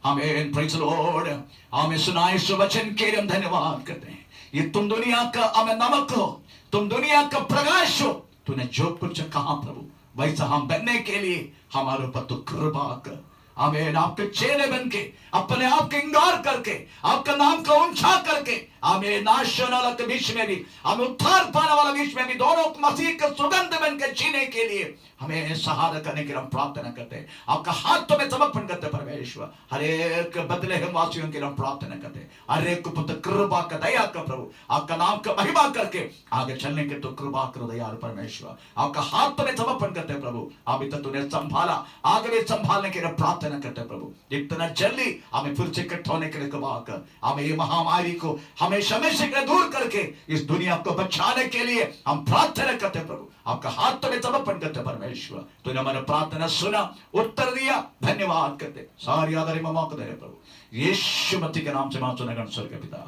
हमें प्रेज़ द लॉर्ड, हमें सुनाए इस वचन के लिए हम धन्यवाद करते हैं। ये तुम दुनिया का हमें नमक हो, तुम दुनिया का प्रकाश हो। तूने जो कुछ कहा प्रभु वैसा हम बनने के लिए हमारे ऊपर तो कृपा कर। आमीन। आपके चेले बन के, अपने आप के इंकार करके, आपका नाम का ऊंचा करके, आमीन, नाश होने वाला के बीच में भी, हमें उद्धार पाने वाला बीच में भी, दोनों मसीह का सुगंध बन के जीने के लिए हमें सहारा करने के लिए हम प्रार्थना करते हैं। आपका हाथ में समर्पण करते परमेश्वर। हर एक बदले हम वासियों के लिए हम प्रार्थना करते हैं। हर एक पुत्र कृपा का, दया का प्रभु, आपका नाम का महिमा करके आगे चलने के तो कृपा करो दयालु परमेश्वर। आपका हाथ में समर्पण करते हैं प्रभु। अभी तक तूने संभाला, आगे भी संभालने के लिए प्रार्थना करते हैं प्रभु। इतना जल्दी हमें फिर से इकट्ठा होने के लिए कृपा कर। हमें ये महामारी को हमेशा से दूर करके इस दुनिया को बचाने के लिए हम प्रार्थना करते हैं प्रभु। आपका हाथ में समर्पण करते परमेश्वर। तूने हमारा प्रार्थना सुना, उत्तर दिया, धन्यवाद करते। सारी आदर मौका दे प्रभु यीशु मसीह के नाम से मां सुनगण स्वर्ग के पिता।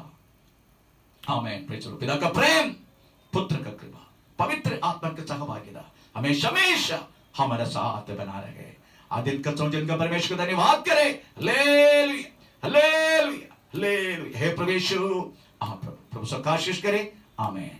आमीन। Praise the Lord. पिता का प्रेम, पुत्र का कृपा, पवित्र आत्मा के सहभागिता हमेशा हमेशा हमारे साथ बना रहे। आदिल का सोचन का परमेश्वर का धन्यवाद करे। Hallelujah, hallelujah, hallelujah. हे प्रभु यीशु, आप प्रभु से आशीष करे। आमीन।